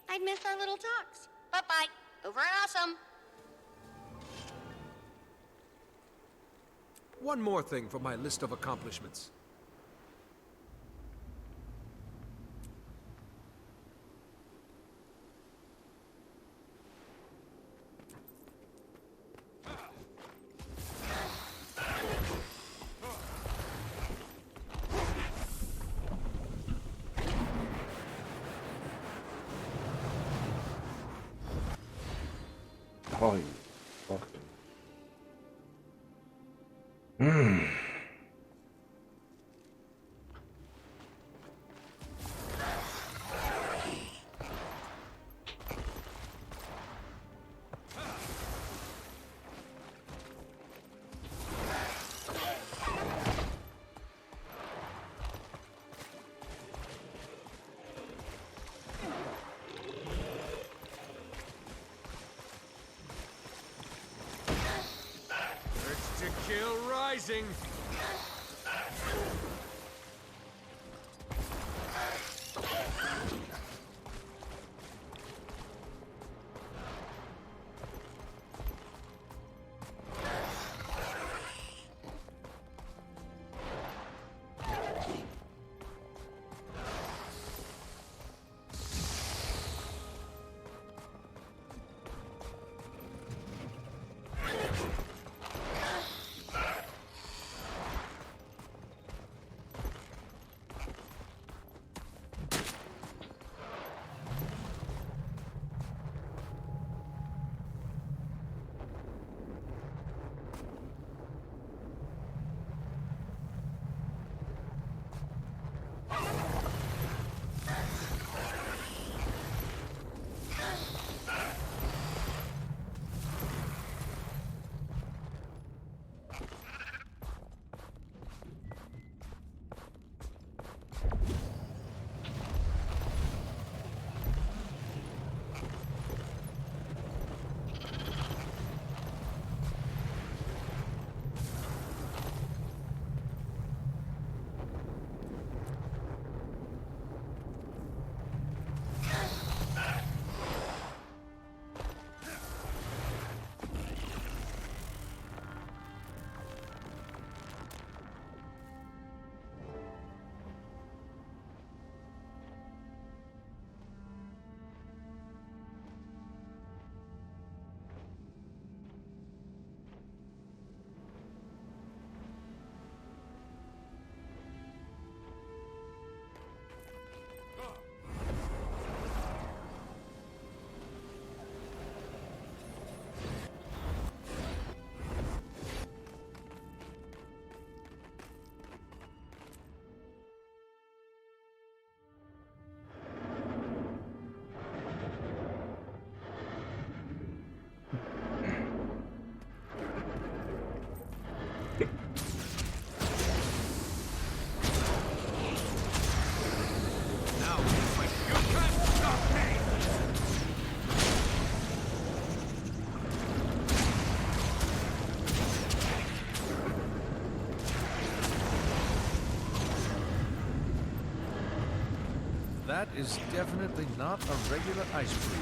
I'd miss our little talks. Bye-bye. Over and awesome. One more thing for my list of accomplishments. Oh, you fucking. Hmm. Kill rising. is definitely not a regular ice brood.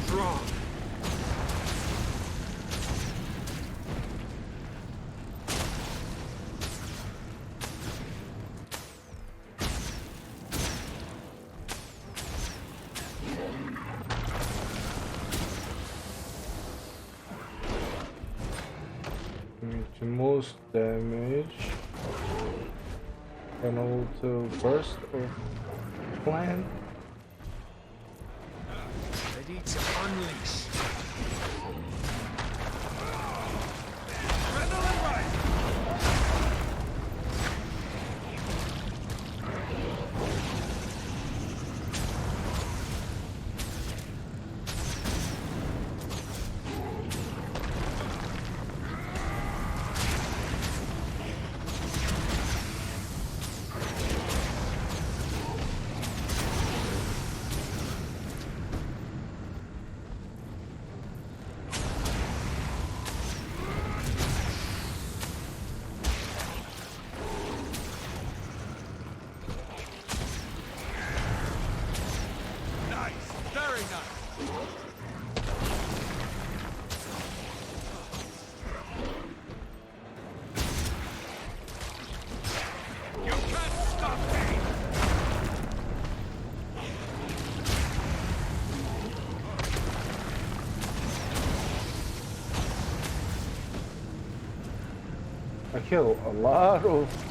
Strong. The most damage. Funnel to burst or plant. Ready to unleash. Adrenaline rise. I kill a lot of things.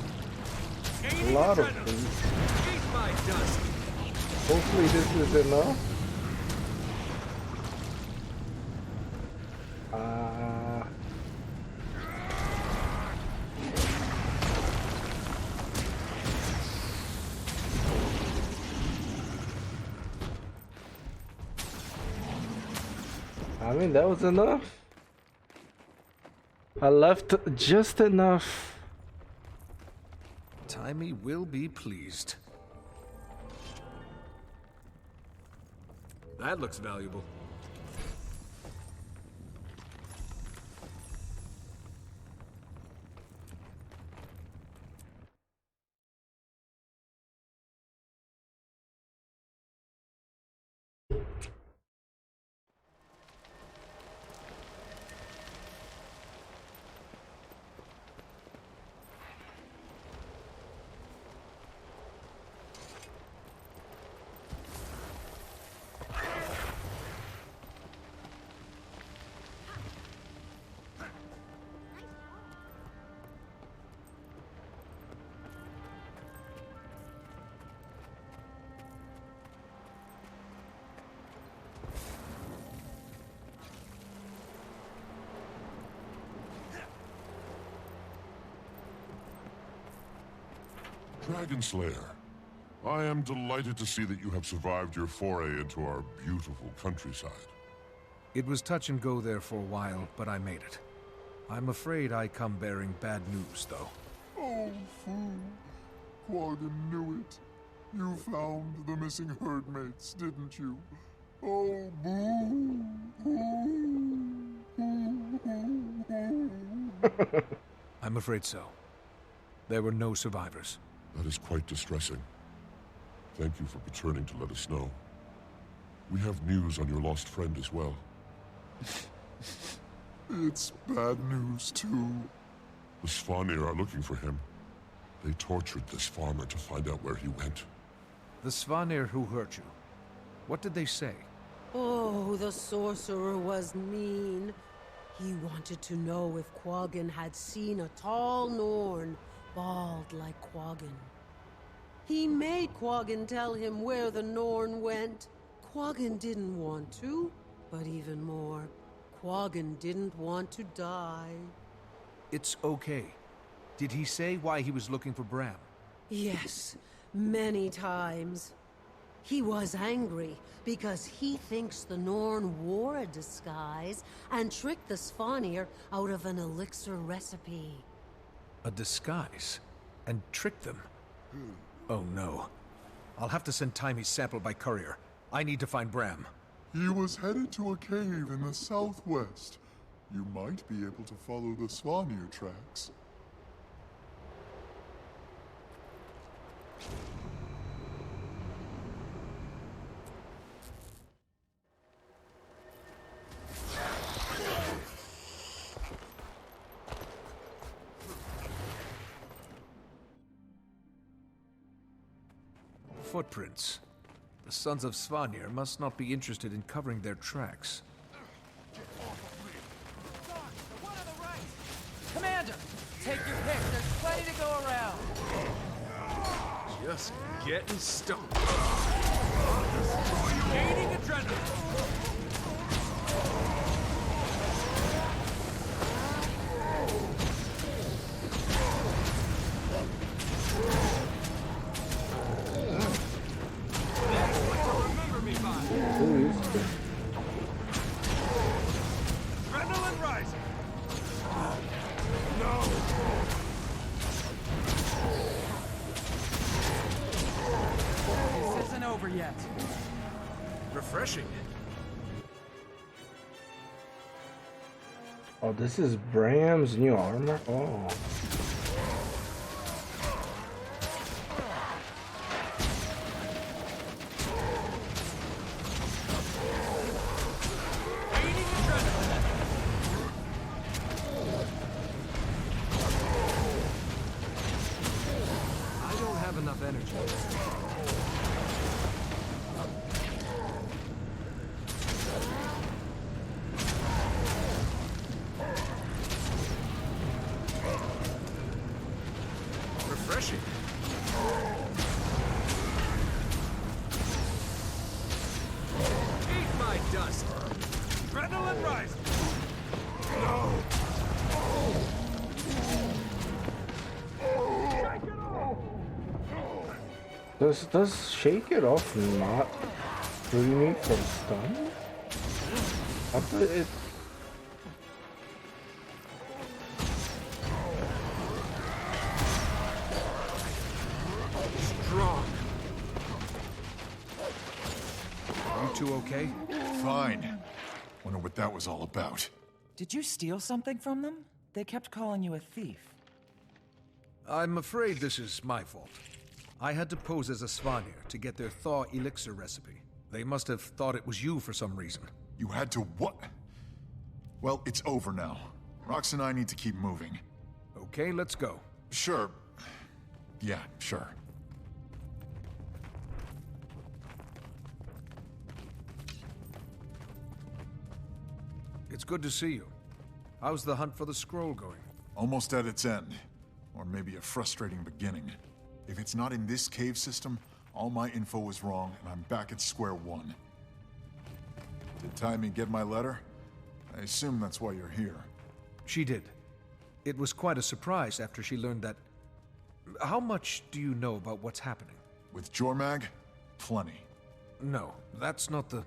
Hopefully this is enough. I mean, that was enough. I left just enough. Taimi will be pleased. That looks valuable. Dragon Slayer, I am delighted to see that you have survived your foray into our beautiful countryside. It was touch and go there for a while, but I made it. I'm afraid I come bearing bad news, though. Oh, fool. Quaggan knew it. You found the missing herdmates, didn't you? Oh, boo! I'm afraid so. There were no survivors. That is quite distressing. Thank you for returning to let us know. We have news on your lost friend as well. It's bad news, too. The Svanir are looking for him. They tortured this farmer to find out where he went. The Svanir who hurt you. What did they say? Oh, the sorcerer was mean. He wanted to know if Quaggan had seen a tall Norn, bald like Quaggan. He made Quaggan tell him where the Norn went. Quaggan didn't want to, but even more, Quaggan didn't want to die. It's okay. Did he say why he was looking for Bram? Yes, many times. He was angry because he thinks the Norn wore a disguise and tricked the Svanir out of an elixir recipe. A disguise? And trick them? Oh no. I'll have to send Taimi's sample by courier. I need to find Bram. He was headed to a cave in the southwest. You might be able to follow the Svanir tracks. footprints. The Sons of Svanir must not be interested in covering their tracks. Commander, take your pick. There's plenty to go around. Just getting stoned. Gaining adrenaline. Remember me by. Adrenaline rising. No. This isn't over yet. Refreshing. Oh, this is Bram's new armor? Oh. I don't have enough energy. Refreshing. Eat my dust. Adrenaline rising. No. Does Shake It Off not free me from stun? I thought it... Strong. You two okay? Fine. Wonder what that was all about. Did you steal something from them? They kept calling you a thief. I'm afraid this is my fault. I had to pose as a Svanir to get their thaw elixir recipe. They must have thought it was you for some reason. You had to what? Well, it's over now. Rox and I need to keep moving. Okay, let's go. Sure. Yeah, sure. It's good to see you. How's the hunt for the scroll going? Almost at its end. Or maybe a frustrating beginning. If it's not in this cave system, all my info was wrong, and I'm back at square one. Did Taimi get my letter? I assume that's why you're here. She did. It was quite a surprise after she learned that... How much do you know about what's happening? With Jormag? Plenty. No, that's not the...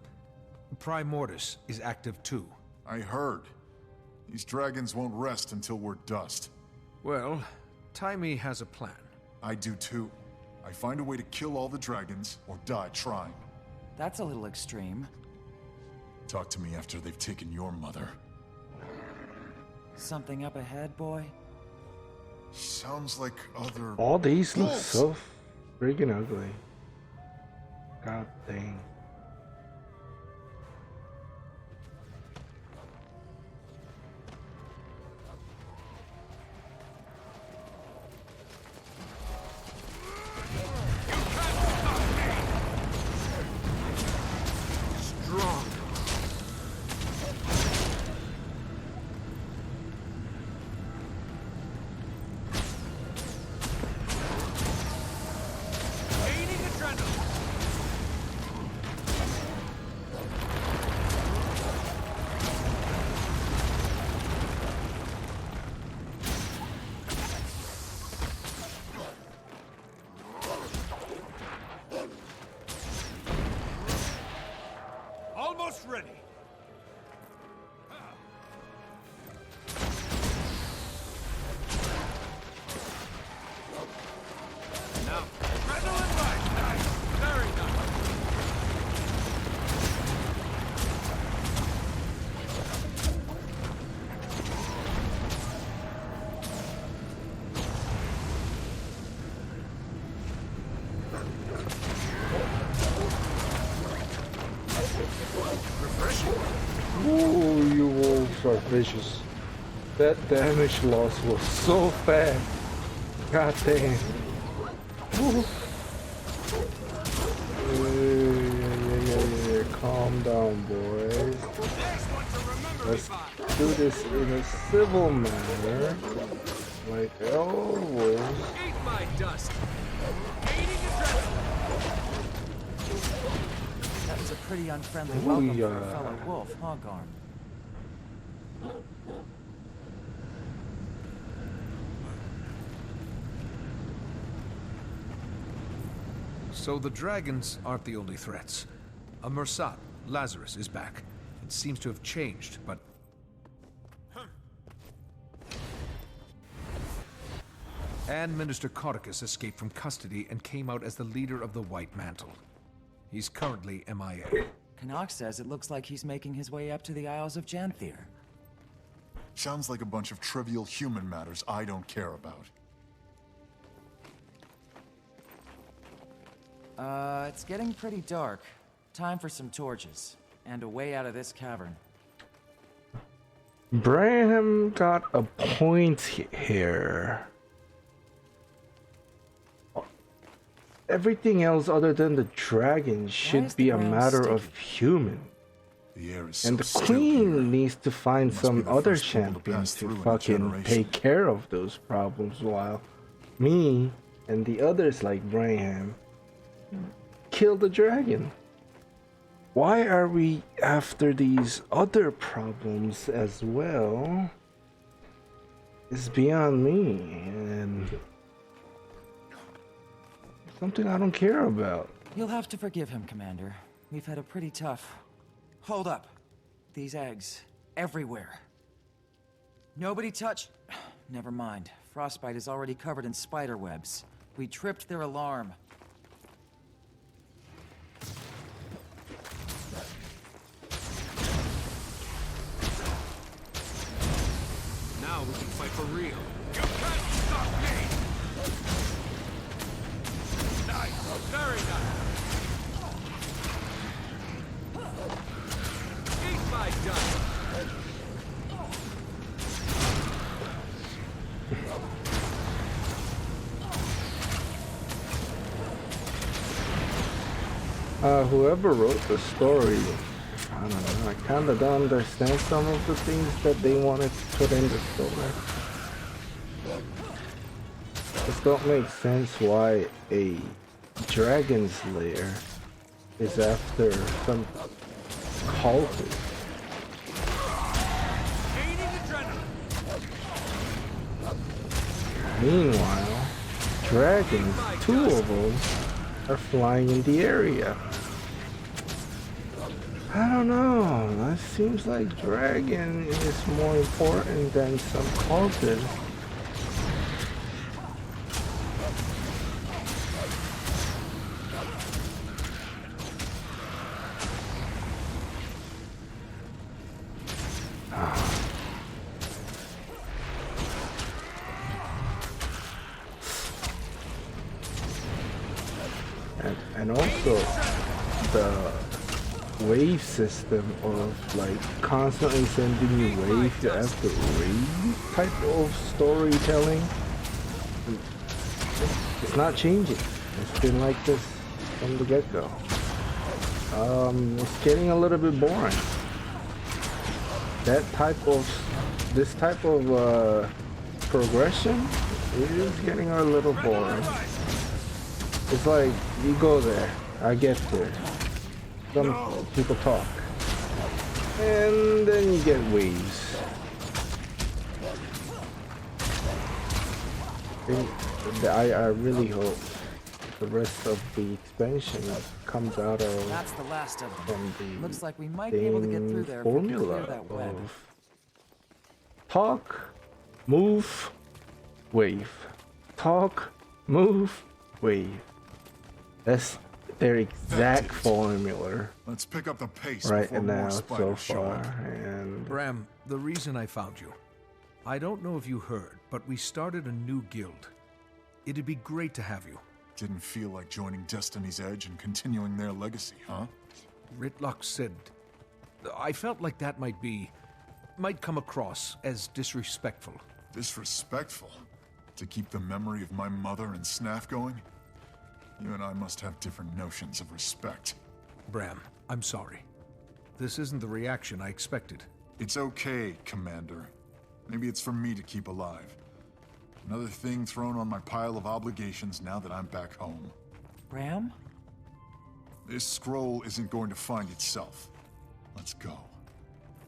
Primordius is active too. I heard. These dragons won't rest until we're dust. Well, Taimi has a plan. I do too. I find a way to kill all the dragons, or die trying. That's a little extreme. Talk to me after they've taken your mother. Something up ahead, boy? Sounds like other... All these look so freaking ugly. God dang. Strong. Gaining adrenaline. Almost ready. Now, adrenaline right. Nice. Very nice. Ooh, you wolves are vicious. That damage loss was so fast. God damn. Ooh. Calm down, boys. Let's do this in a civil manner. Like always. Eat my dust. That was a pretty unfriendly welcome for a fellow wolf, huh, Garm? So the dragons aren't the only threats. A Mursat, Lazarus, is back. It seems to have changed, but... And Minister Cauticus escaped from custody and came out as the leader of the White Mantle. He's currently MIA. Canuck says it looks like he's making his way up to the Isles of Janthier. Sounds like a bunch of trivial human matters I don't care about. It's getting pretty dark. Time for some torches, and a way out of this cavern. Braham got a point here. Everything else other than the dragon should be a matter of human. And the queen needs to find some other champions to fucking take care of those problems, while me and the others like Braham kill the dragon. Why are we after these other problems as well? It's beyond me, and something I don't care about. You'll have to forgive him, Commander. We've had a pretty tough... Hold up. These eggs. Everywhere. Nobody touch... Never mind. Frostbite is already covered in spider webs. We tripped their alarm. Now we can fight for real. You can't stop me! Nice! Very nice! Eat my dust! Whoever wrote the story, I don't know, I kinda don't understand some of the things that they wanted to put in the story. Just don't make sense why a dragon's lair is after some cultist. Meanwhile, dragons, two of them, are flying in the area. I don't know, that seems like dragon is more important than some cultist. And also the wave system of like constantly sending you wave after wave type of storytelling. It's not changing. It's been like this from the get-go. It's getting a little bit boring. This type of progression is getting a little boring. It's like, you go there, I get there, some people talk, and then you get waves. I really hope the rest of the expansion comes out of That's the last of them. from the Looks like we might be able to get through there if we can formula clear that web. of talk, move, wave. Talk, move, wave. That's their exact formula. Let's pick up the pace right before now more so spiders show far. up. And Bram, the reason I found you. I don't know if you heard, but we started a new guild. It'd be great to have you. Didn't feel like joining Destiny's Edge and continuing their legacy, huh? Ritlock said... I felt like that might come across as disrespectful. Disrespectful? To keep the memory of my mother and Snaff going? You and I must have different notions of respect. Bram, I'm sorry. This isn't the reaction I expected. It's okay, Commander. Maybe it's for me to keep alive. Another thing thrown on my pile of obligations now that I'm back home. Ram? This scroll isn't going to find itself. Let's go.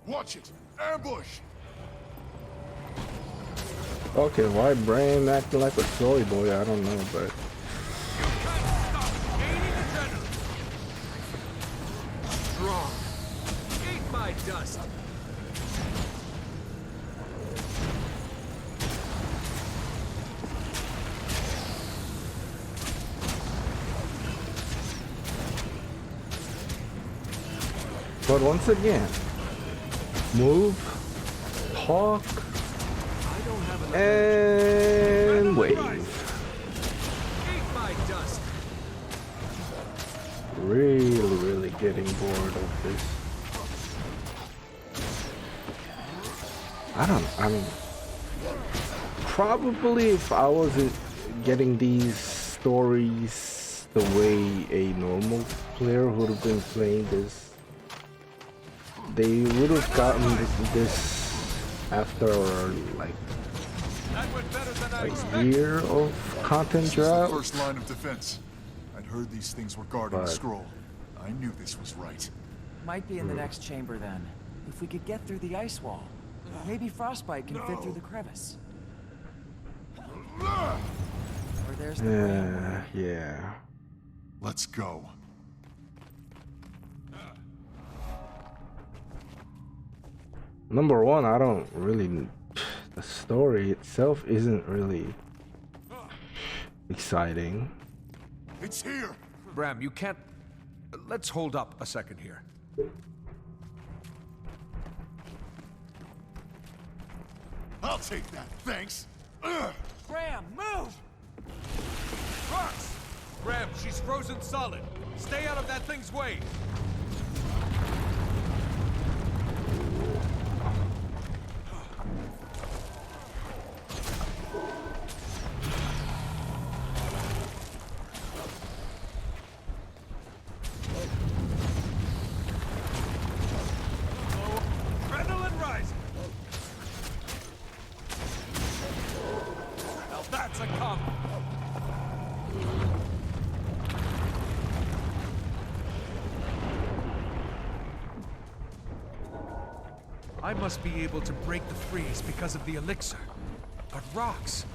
Watch it! Ambush! Okay, why Bram acting like a soy boy? I don't know, but... Strong. Eat my dust. But once again, move, talk, and wave. Really getting bored of this. I mean, probably if I wasn't getting these stories the way a normal player would have been playing this, they would have gotten this after like a year of content drought. First line of defense. I'd heard these things were guarding the scroll. I knew this was right. Might be in the next chamber then. If we could get through the ice wall, maybe Frostbite can fit through the crevice. Or there's the yeah. Let's go. Number one, I don't really... The story itself isn't really exciting. It's here! Bram, you can't... Let's hold up a second here. I'll take that, thanks! Bram, move! Rocks! Bram, she's frozen solid. Stay out of that thing's way. Adrenaline rising. Now that's a combo. I must be able to break the freeze because of the elixir. But rocks...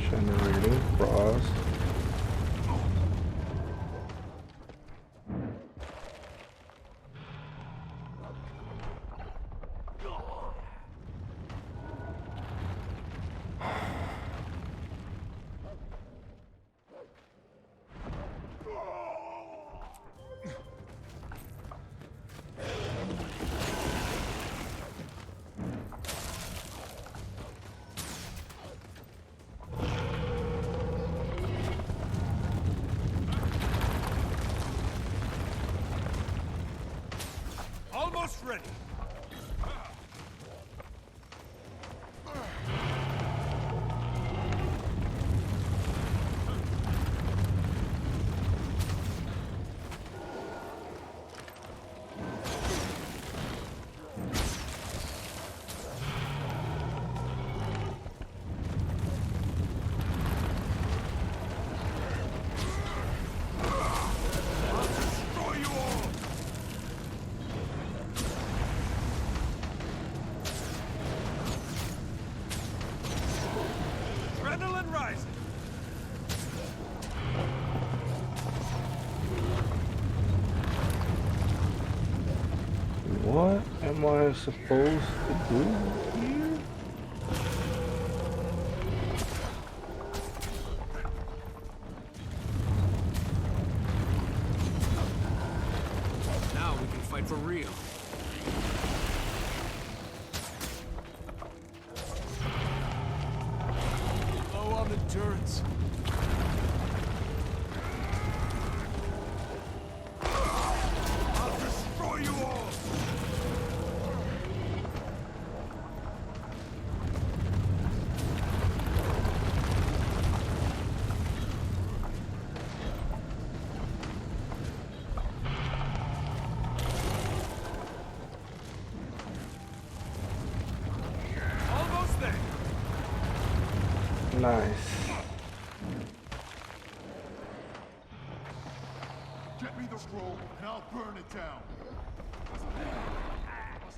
Generating frost. Almost ready. Adrenaline rising. What am I supposed to do here? Now we can fight for real. Low on endurance. Nice. Get me the scroll, and I'll burn it down. Must have decoys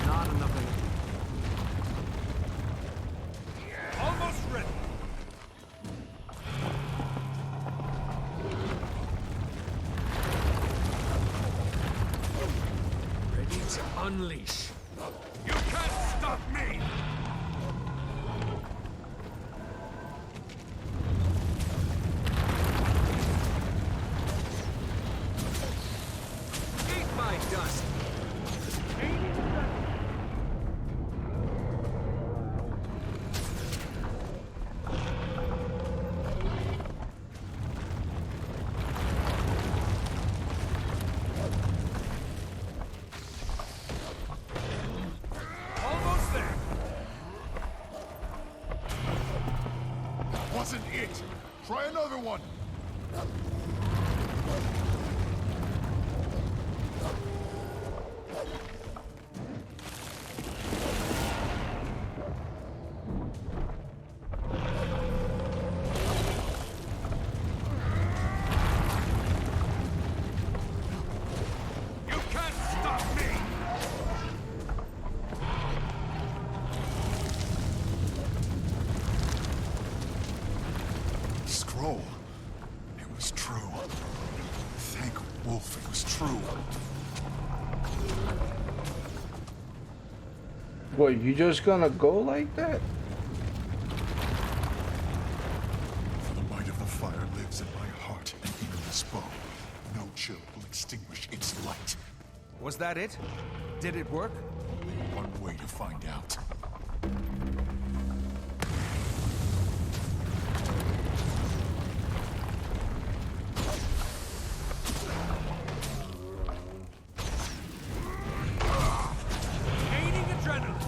Not enough energy. Almost ready. Ready to unleash. You can't stop me! Eat my dust! Almost there! wasn't it. Try another one. You can't stop me! Scroll. It was true. Thank Wolf, it was true. What, you just gonna go like that? For the might of the fire lives in my heart and in this bow. No chill will extinguish its light. Was that it? Did it work? One way to find out. Gaining adrenaline.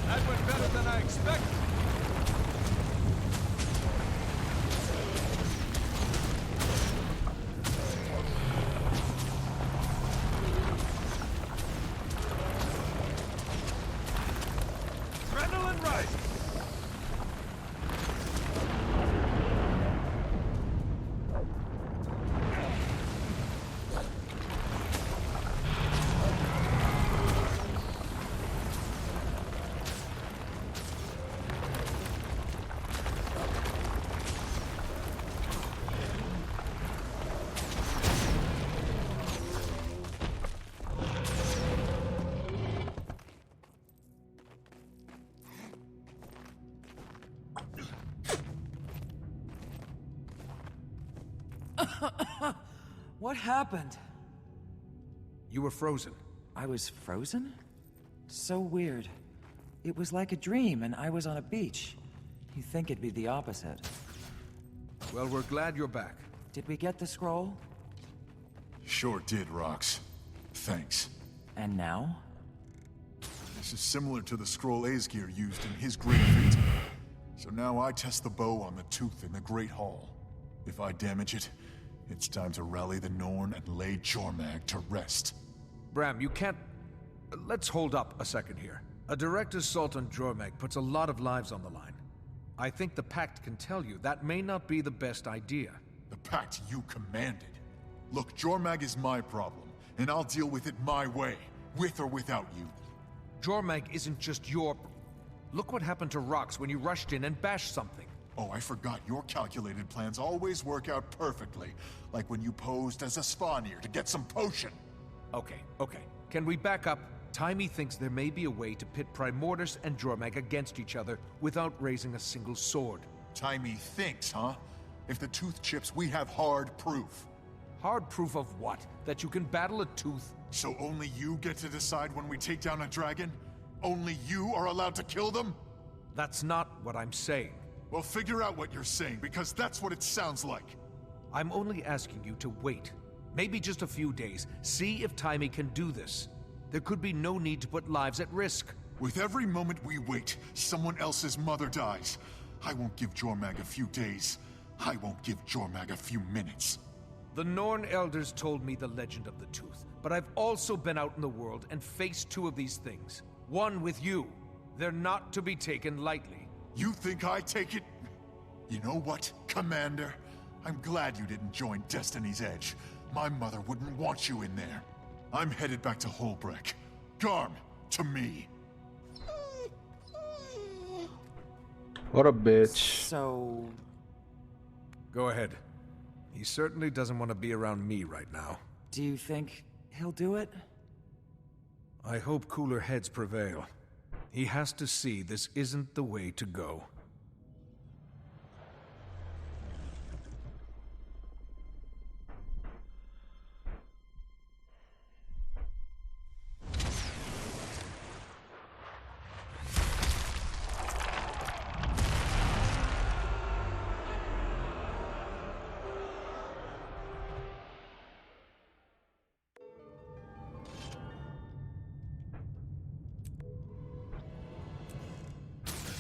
That went better than I expected. Adrenaline rising. What happened? You were frozen. I was frozen? So weird. It was like a dream, and I was on a beach. You'd think it'd be the opposite. Well, we're glad you're back. Did we get the scroll? Sure did, Rox. Thanks. And now? This is similar to the scroll Aesgeir used in his great victory. So now I test the bow on the tooth in the Great Hall. If I damage it, it's time to rally the Norn and lay Jormag to rest. Bram, you can't... Let's hold up a second here. A direct assault on Jormag puts a lot of lives on the line. I think the Pact can tell you that may not be the best idea. The Pact you commanded. Look, Jormag is my problem, and I'll deal with it my way, with or without you. Jormag isn't just your... Look what happened to Rox when you rushed in and bashed something. Oh, I forgot your calculated plans always work out perfectly. Like when you posed as a Svanir to get some potion. Okay. Can we back up? Taimi thinks there may be a way to pit Primordus and Jormag against each other without raising a single sword. Taimi thinks, huh? If the tooth chips, we have hard proof. Hard proof of what? That you can battle a tooth? So only you get to decide when we take down a dragon? Only you are allowed to kill them? That's not what I'm saying. Well, figure out what you're saying, because that's what it sounds like. I'm only asking you to wait. Maybe just a few days. See if Taimi can do this. There could be no need to put lives at risk. With every moment we wait, someone else's mother dies. I won't give Jormag a few days. I won't give Jormag a few minutes. The Norn elders told me the legend of the Tooth, but I've also been out in the world and faced two of these things. One with you. They're not to be taken lightly. You think I take it? You know what, Commander? I'm glad you didn't join Destiny's Edge. My mother wouldn't want you in there. I'm headed back to Holbreck. Garm, to me. What a bitch. So... Go ahead. He certainly doesn't want to be around me right now. Do you think he'll do it? I hope cooler heads prevail. He has to see this isn't the way to go.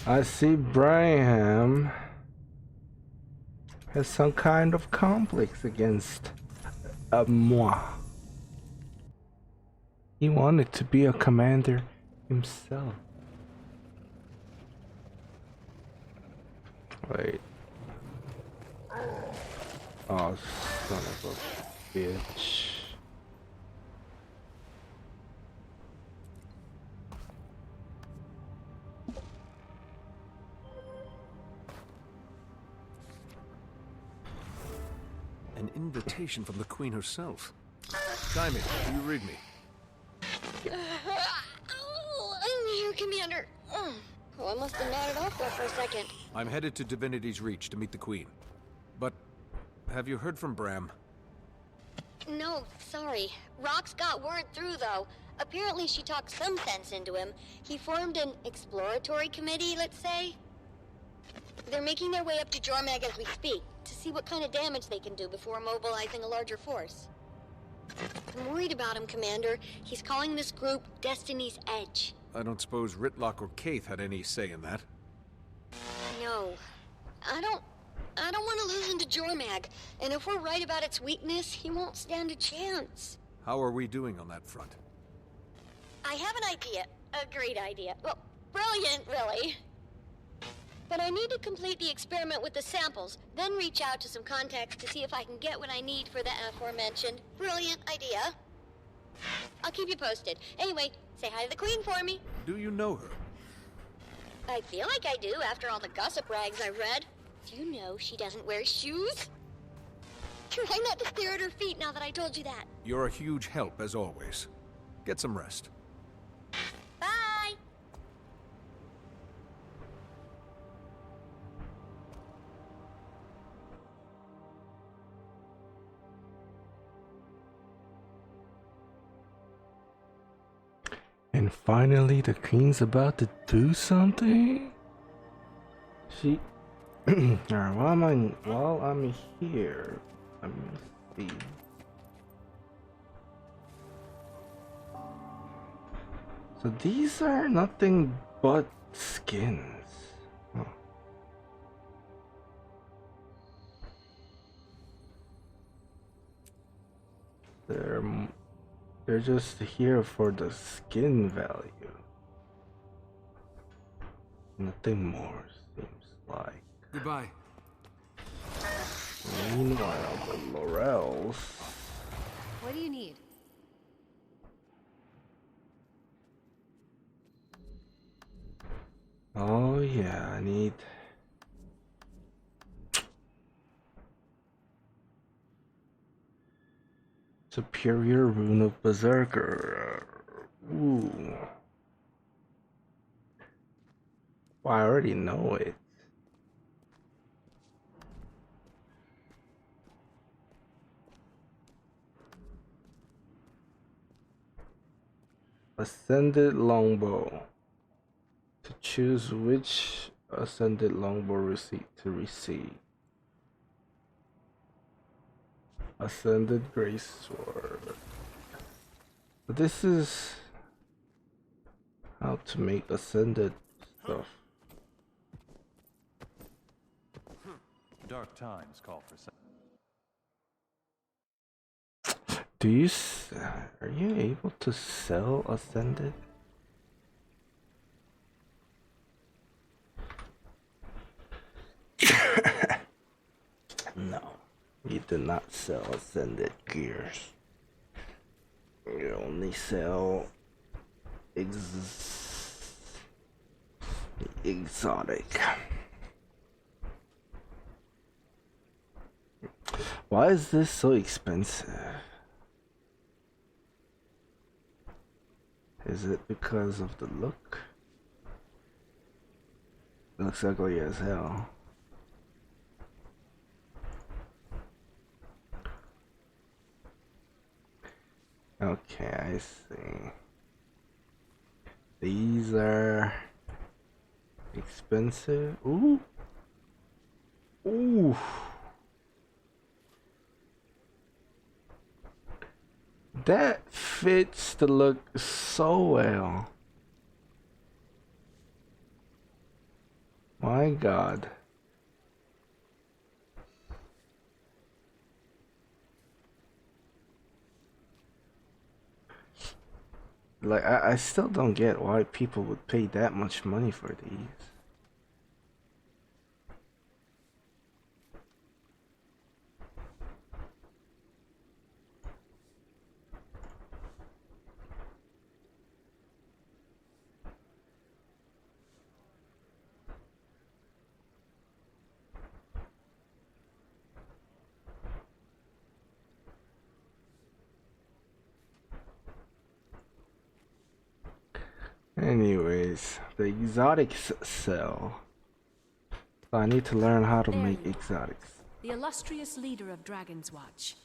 I see Braham has some kind of complex against moi. He wanted to be a commander himself. Wait. Oh, son of a bitch. An invitation from the Queen herself. Diamond, do you read me? I'm here, Commander. Oh, I must have nodded off there for a second. I'm headed to Divinity's Reach to meet the Queen. But have you heard from Bram? No, sorry. Rox got word through, though. Apparently she talked some sense into him. He formed an exploratory committee, let's say. They're making their way up to Jormag as we speak, to see what kind of damage they can do before mobilizing a larger force. I'm worried about him, Commander. He's calling this group Destiny's Edge. I don't suppose Ritlock or Kaith had any say in that. No. I don't want to lose him to Jormag. And if we're right about its weakness, he won't stand a chance. How are we doing on that front? I have an idea. A great idea. Well, brilliant, really. But I need to complete the experiment with the samples, then reach out to some contacts to see if I can get what I need for the aforementioned brilliant idea. I'll keep you posted. Anyway, say hi to the Queen for me. Do you know her? I feel like I do after all the gossip rags I've read. Do you know she doesn't wear shoes? Try not to stare at her feet now that I told you that. You're a huge help, as always. Get some rest. Bye! And finally, the Queen's about to do something? She... Alright, while I'm here, let me see. So these are nothing but skins. Huh. They're just here for the skin value. Nothing more, seems like. Goodbye. Meanwhile, the Laurels. What do you need? Oh yeah, I need... Superior Rune of Berserker. Ooh. Well, I already know it. Ascended Longbow. To choose which Ascended Longbow receipt to receive. Ascended Great Sword. But this is how to make ascended stuff. Dark times call for. Do you? Are you able to sell ascended? No, you do not sell ascended gears. You only sell exotic. Why is this so expensive? Is it because of the look? It looks ugly as hell. Okay, I see. These are expensive. Ooh. Ooh. That fits the look so well. My God. Like, I still don't get why people would pay that much money for these. Anyways, the exotics sell. So I need to learn how to make exotics. The illustrious leader of Dragon's Watch.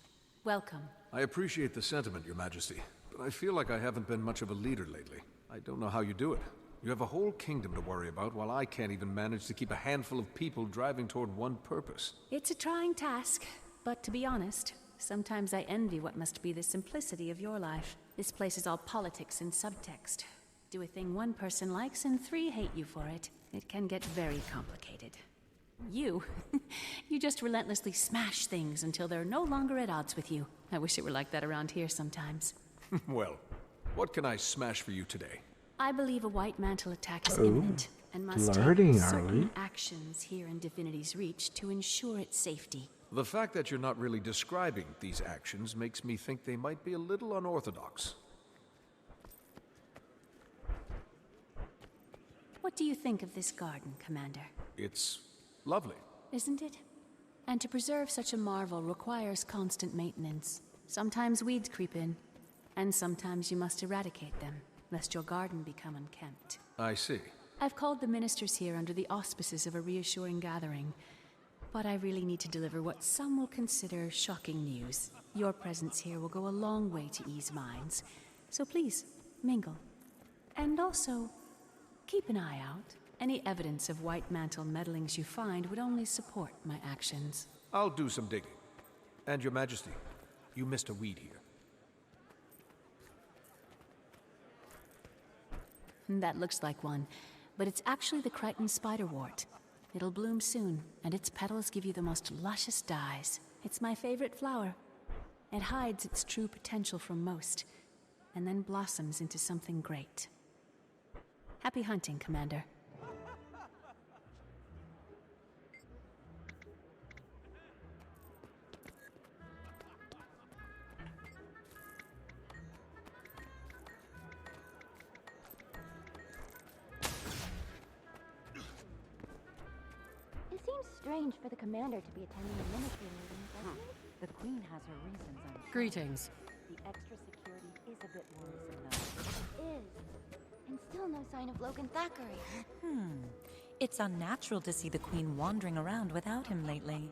Welcome. I appreciate the sentiment, Your Majesty, but I feel like I haven't been much of a leader lately. I don't know how you do it. You have a whole kingdom to worry about, while I can't even manage to keep a handful of people driving toward one purpose. It's a trying task, but to be honest, sometimes I envy what must be the simplicity of your life. This place is all politics and subtext. Do a thing one person likes and 3 hate you for it. It can get very complicated. You just relentlessly smash things until they're no longer at odds with you. I wish it were like that around here sometimes. Well, what can I smash for you today? I believe a white mantle attack is imminent and must take certain actions here in Divinity's Reach to ensure its safety. The fact that you're not really describing these actions makes me think they might be a little unorthodox. What do you think of this garden, Commander? It's lovely. Isn't it? And to preserve such a marvel requires constant maintenance. Sometimes weeds creep in, and sometimes you must eradicate them, lest your garden become unkempt. I see. I've called the ministers here under the auspices of a reassuring gathering, but I really need to deliver what some will consider shocking news. Your presence here will go a long way to ease minds, so please, mingle. And also, keep an eye out. Any evidence of White Mantle meddlings you find would only support my actions. I'll do some digging. And Your Majesty, you missed a weed here. That looks like one, but it's actually the Crichton spiderwort. It'll bloom soon, and its petals give you the most luscious dyes. It's my favorite flower. It hides its true potential from most, and then blossoms into something great. Happy hunting, Commander. It seems strange for the commander to be attending a ministry meeting, doesn't it? The Queen has her reasons, I'm sure. Greetings. The extra security is a bit worrisome, though. It is. And still no sign of Logan Thackeray. It's unnatural to see the Queen wandering around without him lately.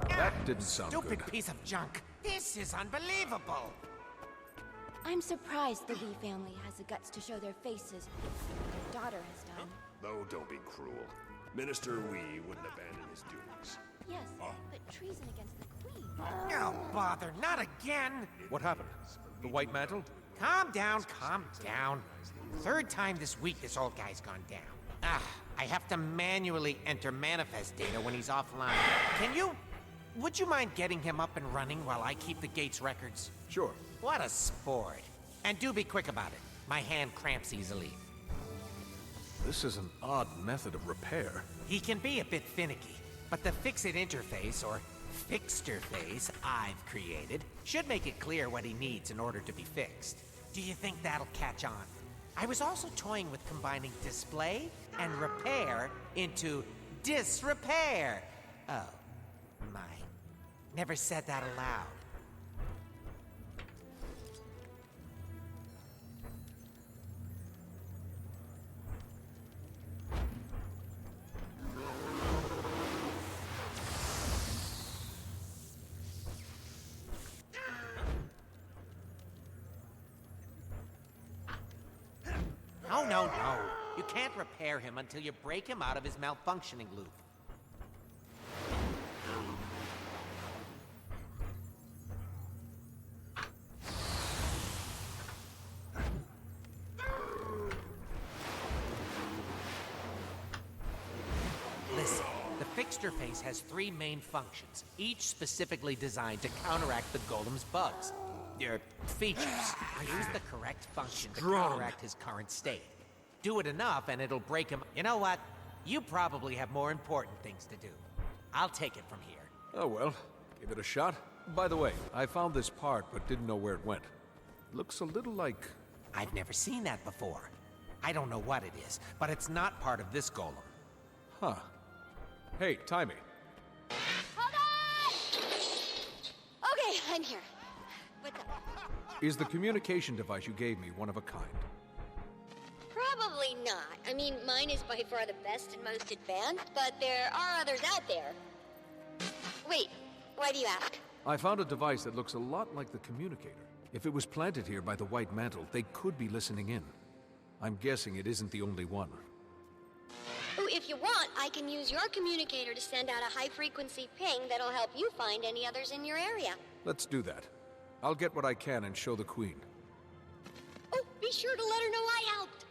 That didn't sound good. Stupid piece of junk. This is unbelievable. I'm surprised the Lee family has the guts to show their faces. Their daughter has done. Oh, don't be cruel. Minister Wee wouldn't abandon his duties. Yes, but treason against the Queen. Oh, bother, not again! What happened? The White Mantle? Calm down, calm down. Third time this week this old guy's gone down. I have to manually enter manifest data when he's offline. Would you mind getting him up and running while I keep the gate's records? Sure. What a sport. And do be quick about it. My hand cramps easily. This is an odd method of repair. He can be a bit finicky, but the Fix-It interface, or Fixterface, I've created, should make it clear what he needs in order to be fixed. Do you think that'll catch on? I was also toying with combining display and repair into disrepair. Oh, my. Never said that aloud. No. You can't repair him until you break him out of his malfunctioning loop. Listen, the Fixterface has 3 main functions, each specifically designed to counteract the Golem's bugs. Their features. Use the correct function to counteract his current state. Do it enough and it'll break him. You know what? You probably have more important things to do. I'll take it from here. Oh well, give it a shot. By the way, I found this part but didn't know where it went. Looks a little like... I've never seen that before. I don't know what it is, but it's not part of this golem. Huh. Hey, Timmy. Hold on! Okay, I'm here. What's up? Is the communication device you gave me one of a kind? Probably not. I mean, mine is by far the best and most advanced, but there are others out there. Wait, why do you ask? I found a device that looks a lot like the communicator. If it was planted here by the White Mantle, they could be listening in. I'm guessing it isn't the only one. Oh, if you want, I can use your communicator to send out a high-frequency ping that'll help you find any others in your area. Let's do that. I'll get what I can and show the Queen. Oh, be sure to let her know I helped.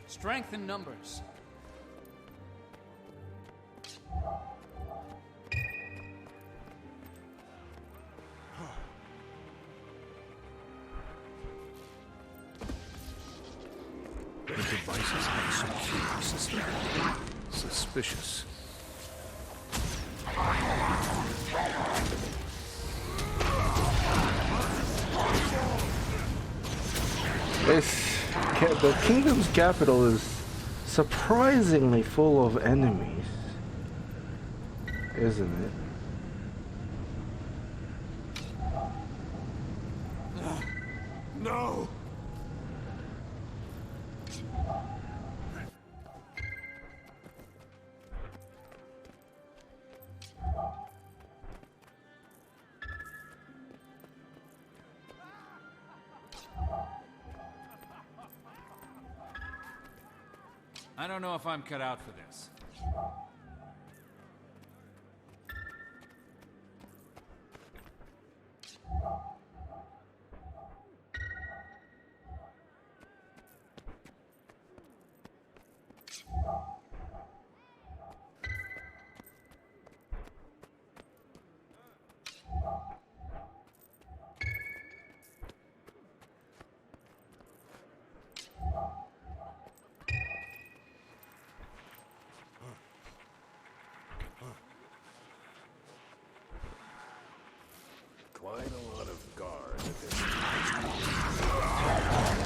Strength in numbers. The devices have a security system. Suspicious. The kingdom's capital is surprisingly full of enemies, isn't it? No! I don't know if I'm cut out for this. Quite a lot of guards at this.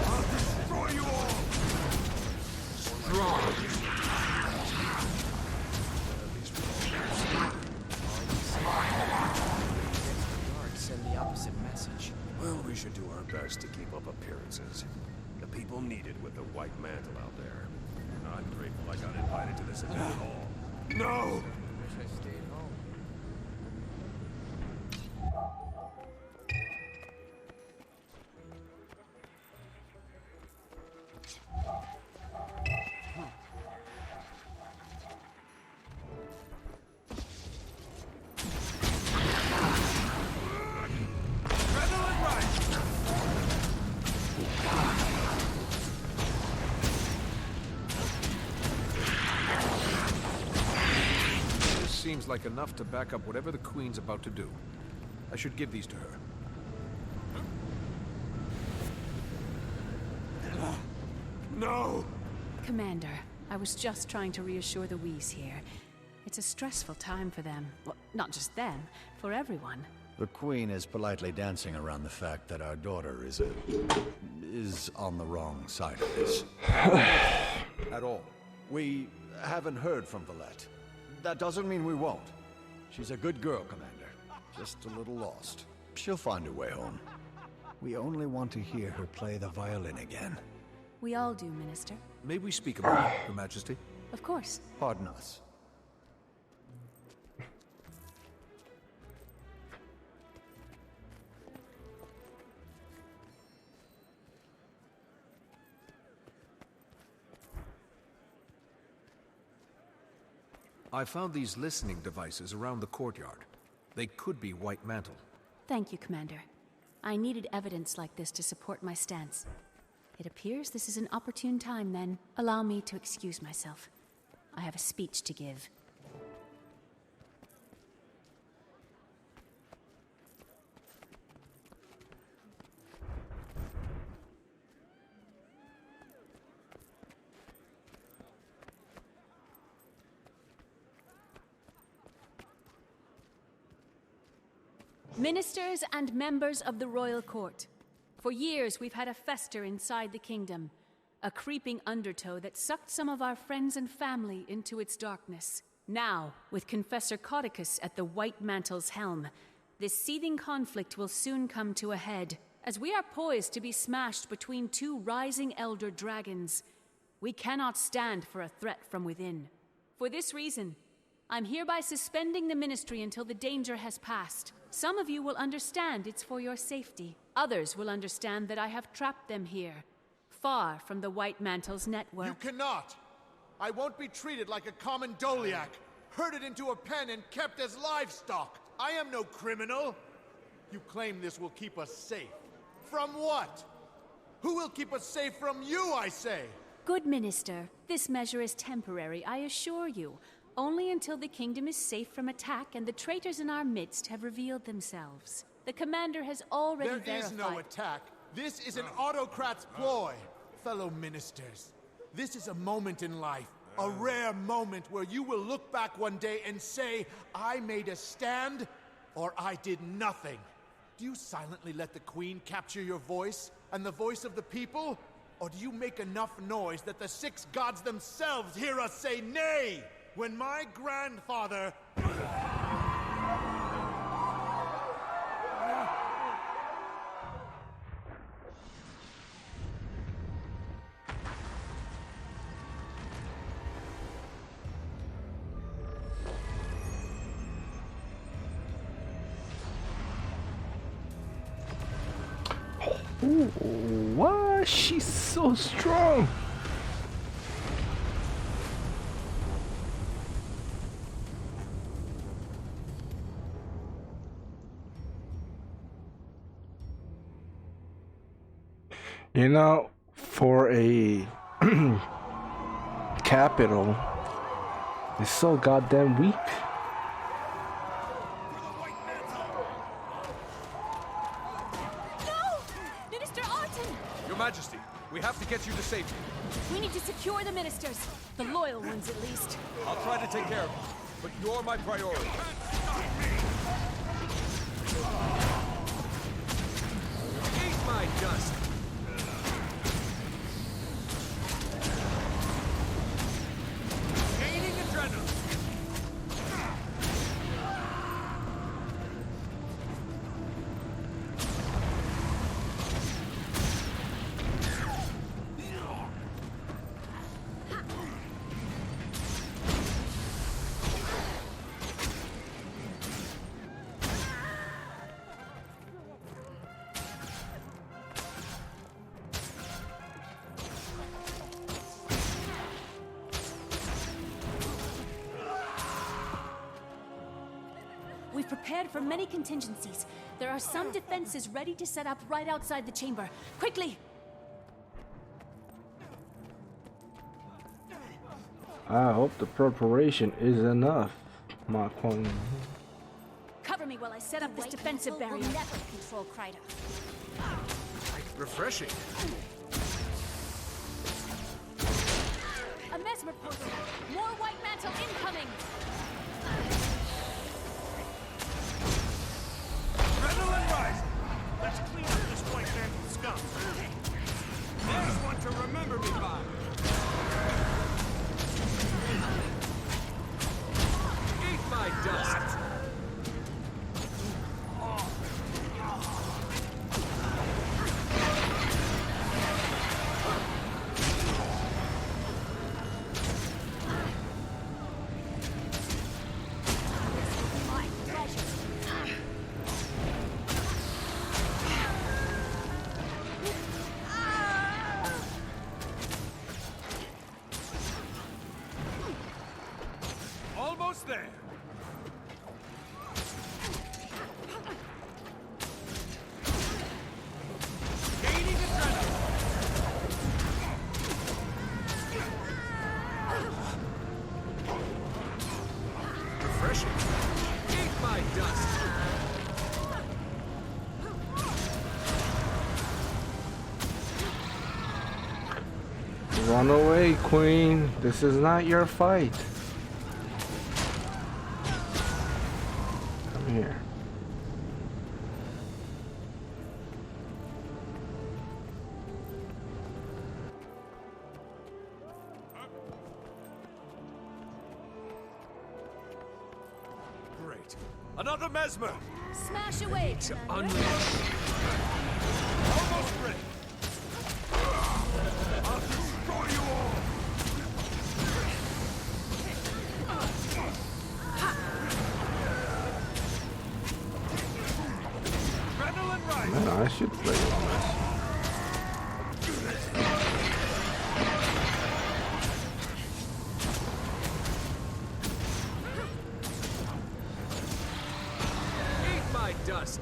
I'll destroy you all! Strong! Guards send the opposite message. Well, we should do our best to keep up appearances. The people need it with the White Mantle out there. I'm grateful I got invited to this event at all. No! Wish I stayed home. Seems like enough to back up whatever the Queen's about to do. I should give these to her. No! Commander, I was just trying to reassure the Whis here. It's a stressful time for them. Well, not just them, for everyone. The Queen is politely dancing around the fact that our daughter is on the wrong side of this. At all. We haven't heard from Valette. That doesn't mean we won't. She's a good girl, Commander. Just a little lost. She'll find her way home. We only want to hear her play the violin again. We all do, Minister. May we speak about it, Your Majesty? Of course. Pardon us. I found these listening devices around the courtyard. They could be White Mantle. Thank you, Commander. I needed evidence like this to support my stance. It appears this is an opportune time, then. Allow me to excuse myself. I have a speech to give. Ministers and members of the royal court. For years, we've had a fester inside the kingdom, a creeping undertow that sucked some of our friends and family into its darkness. Now, with Confessor Codicus at the White Mantle's helm, this seething conflict will soon come to a head, as we are poised to be smashed between two rising elder dragons. We cannot stand for a threat from within. For this reason, I'm hereby suspending the ministry until the danger has passed. Some of you will understand it's for your safety. Others will understand that I have trapped them here, far from the White Mantle's network. You cannot! I won't be treated like a common Doliac, herded into a pen and kept as livestock. I am no criminal. You claim this will keep us safe. From what? Who will keep us safe from you, I say? Good Minister, this measure is temporary, I assure you. Only until the kingdom is safe from attack and the traitors in our midst have revealed themselves. The commander has already verified— There is no attack. This is an autocrat's ploy. Fellow ministers, this is a moment in life, a rare moment where you will look back one day and say, I made a stand, or I did nothing. Do you silently let the Queen capture your voice, and the voice of the people? Or do you make enough noise that the six gods themselves hear us say nay? When my grandfather... Ooh, what? She's so strong. You know, for a capital, it's so goddamn weak. No! Minister Arton! Your Majesty, we have to get you to safety. We need to secure the ministers. The loyal ones, at least. I'll try to take care of you, but you're my priority. Eat my dust! Gaining adrenaline! We've prepared for many contingencies. There are some defenses ready to set up right outside the chamber. Quickly! I hope the preparation is enough, Ma Kuang. Cover me while I set up this defensive barrier. Will never control Kryta. Refreshing. A mesmer portal! More white mantle incoming! Adrenaline rising! Let's clean up this white mantle scum. There's one to remember me by. Eat my dust! Almost there. Gaining adrenaline. Refreshing. Eat my dust. Run away, Queen. This is not your fight. Come here. Great. Another mesmer. Smash away! To unleash. Almost ready. I'll destroy you all. Adrenaline rising. Man, I should play on this. Eat my dust.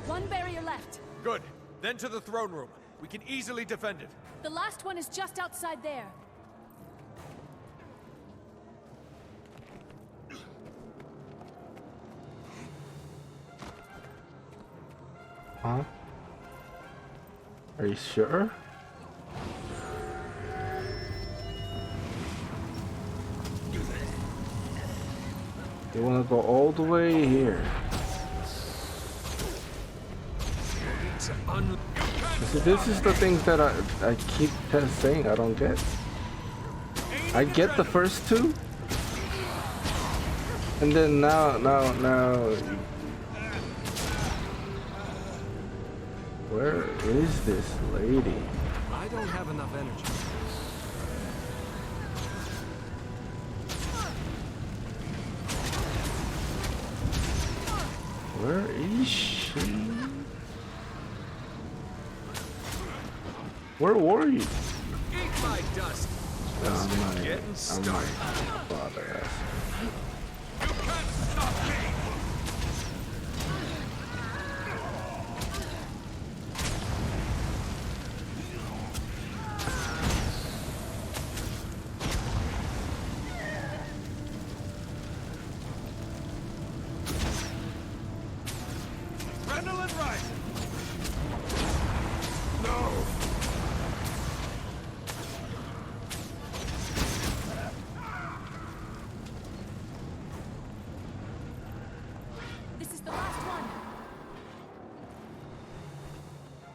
One barrier left. Good. Then to the throne room. We can easily defend it. The last one is just outside there. Huh? Are you sure? You wanna go all the way here? See, this is the things that I keep saying I don't get. I get the first two, and then now. Where is this lady? I don't have enough energy. Where is she? Where were you? Eat my dust. No, I'm not bother us. You can't stop me. Adrenaline rising. No. This is the last one.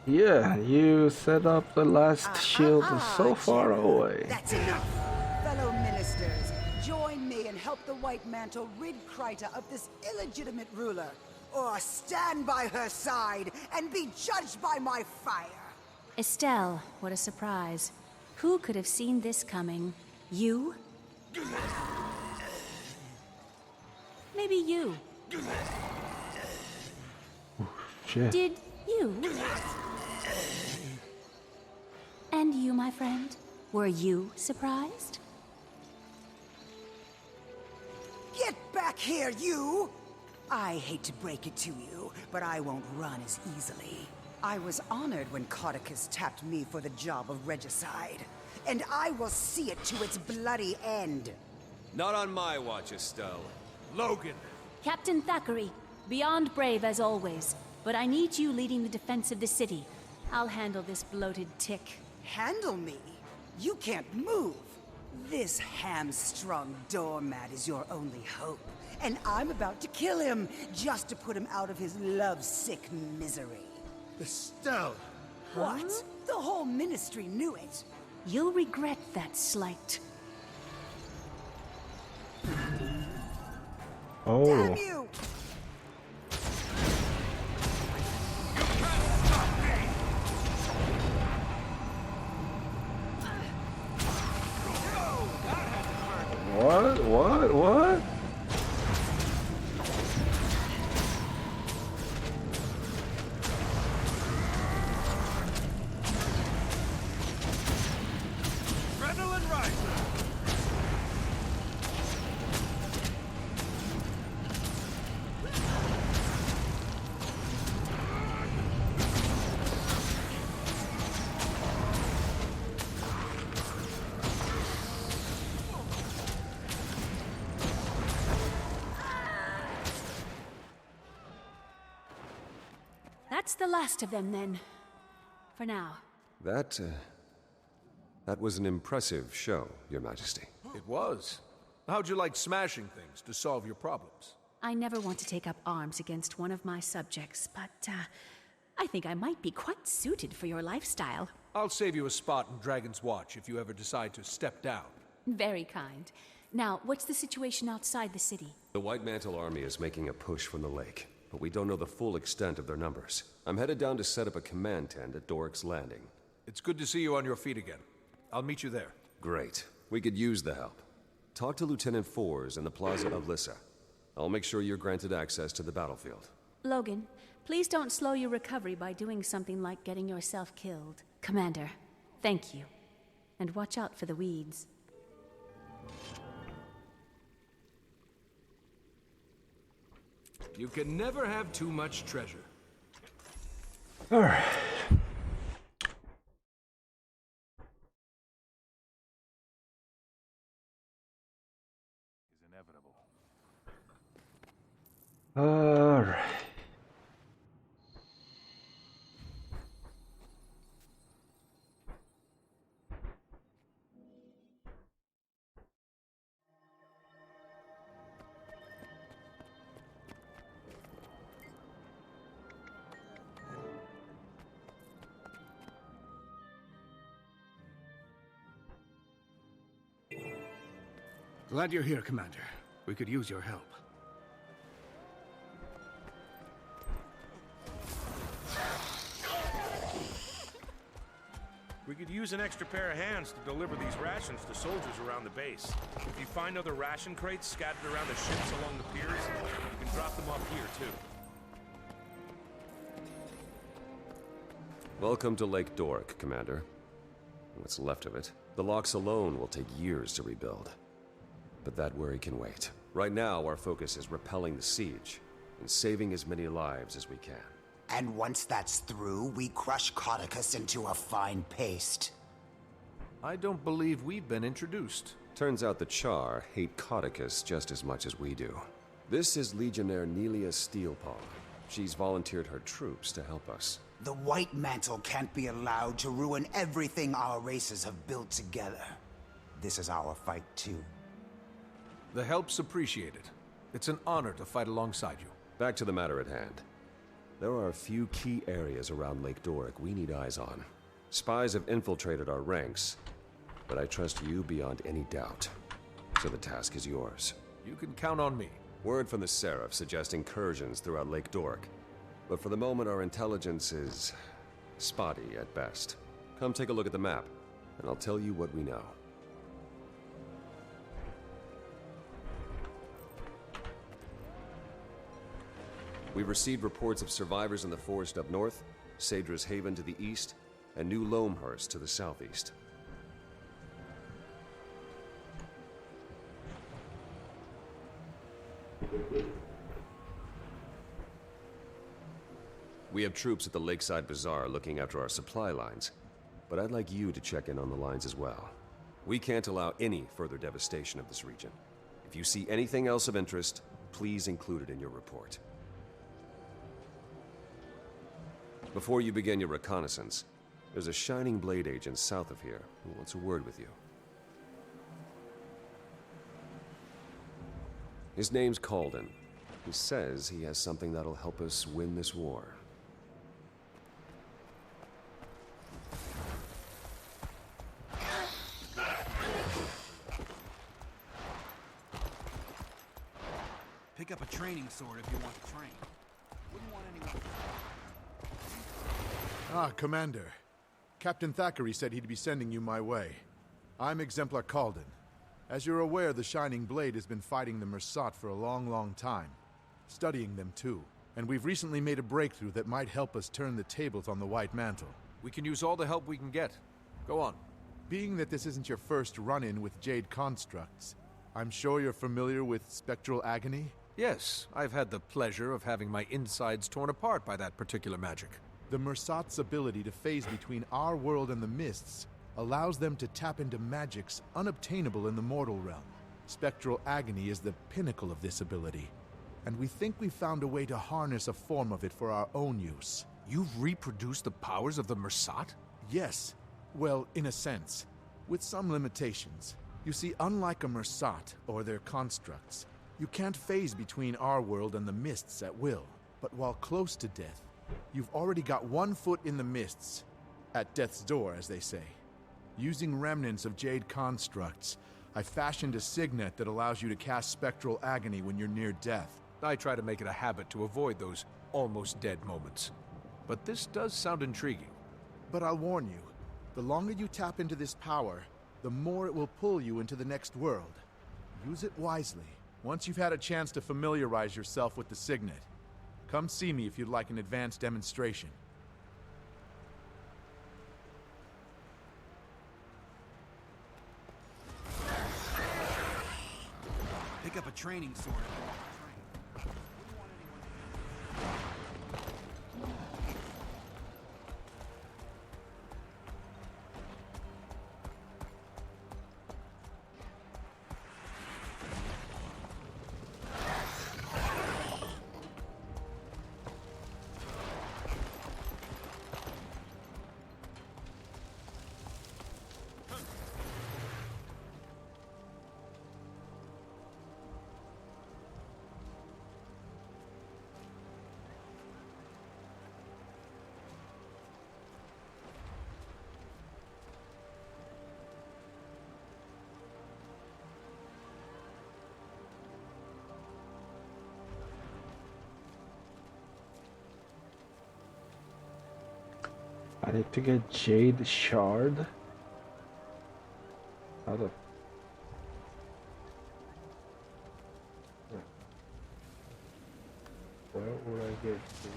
Yeah, you set up the last shield so far away. That's enough. Fellow ministers, join me and help the White Mantle rid Kryta of this illegitimate ruler. Or stand by her side and be judged by my fire. Estelle, what a surprise. Who could have seen this coming? You? Maybe you. Shit. Did you? And you, my friend? Were you surprised? Get back here, you! I hate to break it to you, but I won't run as easily. I was honored when Codicus tapped me for the job of regicide, and I will see it to its bloody end. Not on my watch, Estelle. Logan! Captain Thackeray, beyond brave as always, but I need you leading the defense of the city. I'll handle this bloated tick. Handle me? You can't move. This hamstrung doormat is your only hope, and I'm about to kill him just to put him out of his lovesick misery. Estelle! What? The whole ministry knew it. You'll regret that slight. Oh. Damn you! What? Adrenaline riser! That's the last of them, then. For now. That was an impressive show, Your Majesty. It was. How'd you like smashing things to solve your problems? I never want to take up arms against one of my subjects, but, I think I might be quite suited for your lifestyle. I'll save you a spot in Dragon's Watch if you ever decide to step down. Very kind. Now, what's the situation outside the city? The White Mantle Army is making a push from the lake, but we don't know the full extent of their numbers. I'm headed down to set up a command tent at Doric's Landing. It's good to see you on your feet again. I'll meet you there. Great. We could use the help. Talk to Lieutenant Fours in the Plaza of Lissa. I'll make sure you're granted access to the battlefield. Logan, please don't slow your recovery by doing something like getting yourself killed. Commander, thank you. And watch out for the weeds. You can never have too much treasure. All right. All right. Glad you're here, Commander. We could use your help. We could use an extra pair of hands to deliver these rations to soldiers around the base. If you find other ration crates scattered around the ships along the piers, you can drop them off here, too. Welcome to Lake Doric, Commander. What's left of it. The locks alone will take years to rebuild. But that worry can wait. Right now, our focus is repelling the siege and saving as many lives as we can. And once that's through, we crush Codicus into a fine paste. I don't believe we've been introduced. Turns out the Char hate Codicus just as much as we do. This is Legionnaire Nelia Steelpaw. She's volunteered her troops to help us. The White Mantle can't be allowed to ruin everything our races have built together. This is our fight, too. The help's appreciated. It's an honor to fight alongside you. Back to the matter at hand. There are a few key areas around Lake Doric we need eyes on. Spies have infiltrated our ranks, but I trust you beyond any doubt. So the task is yours. You can count on me. Word from the Seraph suggests incursions throughout Lake Doric. But for the moment, our intelligence is spotty at best. Come take a look at the map, and I'll tell you what we know. We've received reports of survivors in the forest up north, Sadra's Haven to the east, and New Loamhurst to the southeast. We have troops at the Lakeside Bazaar looking after our supply lines, but I'd like you to check in on the lines as well. We can't allow any further devastation of this region. If you see anything else of interest, please include it in your report. Before you begin your reconnaissance, there's a Shining Blade agent south of here who wants a word with you. His name's Calden. He says he has something that'll help us win this war. Pick up a training sword if you want to train. Wouldn't want anyone... Ah, Commander. Captain Thackeray said he'd be sending you my way. I'm Exemplar Calden. As you're aware, the Shining Blade has been fighting the Mersat for a long, long time. Studying them too. And we've recently made a breakthrough that might help us turn the tables on the White Mantle. We can use all the help we can get. Go on. Being that this isn't your first run-in with Jade Constructs, I'm sure you're familiar with Spectral Agony? Yes, I've had the pleasure of having my insides torn apart by that particular magic. The Mersat's ability to phase between our world and the Mists allows them to tap into magics unobtainable in the mortal realm. Spectral Agony is the pinnacle of this ability, and we think we've found a way to harness a form of it for our own use. You've reproduced the powers of the Mersat? Yes. Well, in a sense. With some limitations. You see, unlike a Mersat or their constructs, you can't phase between our world and the Mists at will. But while close to death, you've already got one foot in the Mists. At death's door, as they say. Using remnants of Jade Constructs, I fashioned a signet that allows you to cast Spectral Agony when you're near death. I try to make it a habit to avoid those almost dead moments. But this does sound intriguing. But I'll warn you, the longer you tap into this power, the more it will pull you into the next world. Use it wisely, once you've had a chance to familiarize yourself with the signet. Come see me if you'd like an advanced demonstration. Pick up a training sword if you want to train. Wouldn't want anyone... I need to get Jade Shard. How the... Where would I get Jade?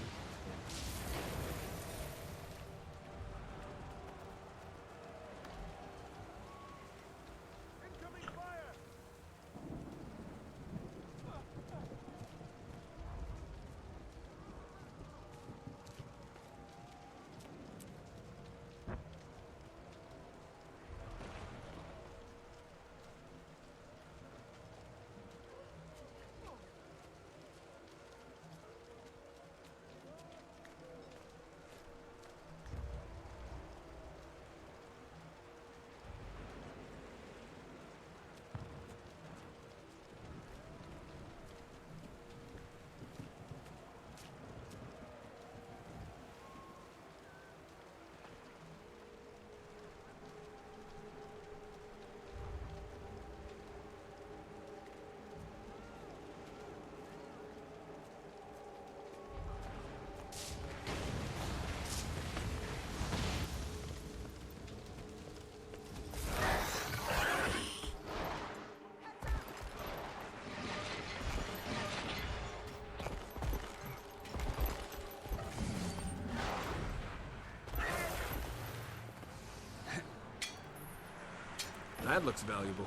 That looks valuable.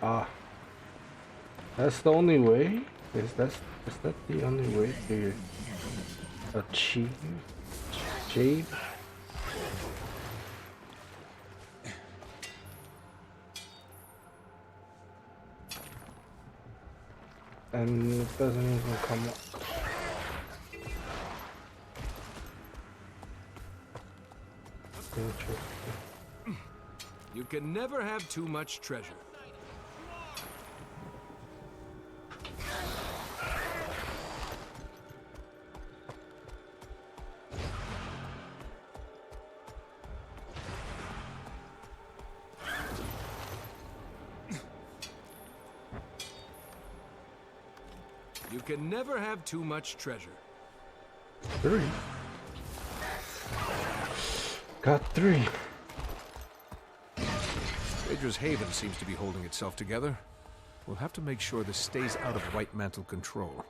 Ah. That's the only way? Is that the only way to achieve Jade? And it doesn't even come up. Interesting. You can never have too much treasure. You can never have too much treasure. 3. Got 3. Phaedra's Haven seems to be holding itself together. We'll have to make sure this stays out of White Mantle control.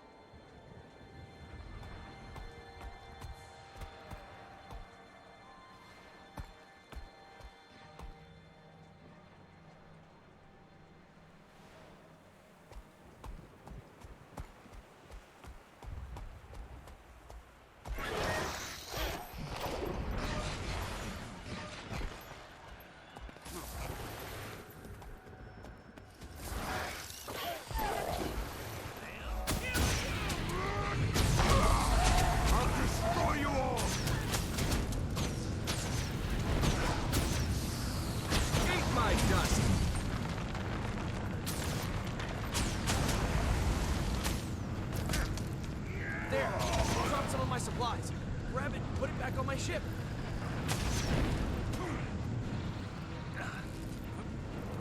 Supplies. Grab it, put it back on my ship.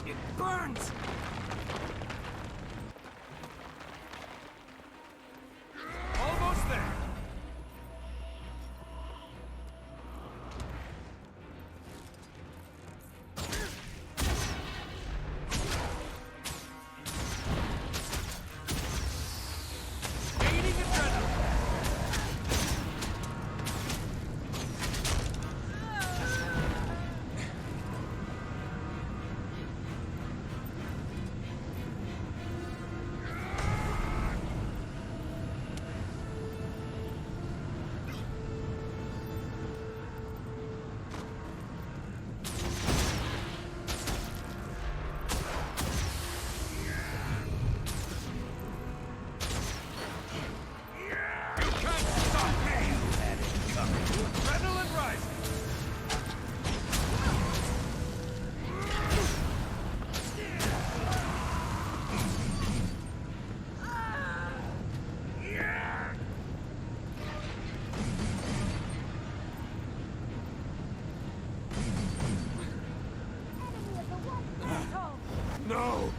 It burns! Almost there. Gaining adrenaline. Adrenaline rising! No!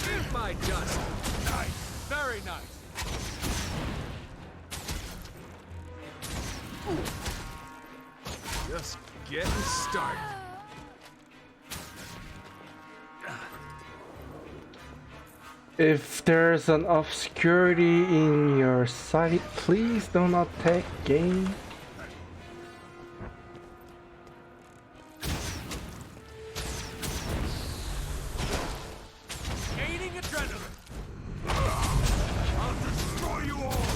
Here's my dust! Nice! Very nice! Just getting started. If there's an obscurity in your sight, please do not take game. Gaining adrenaline! I'll destroy you all!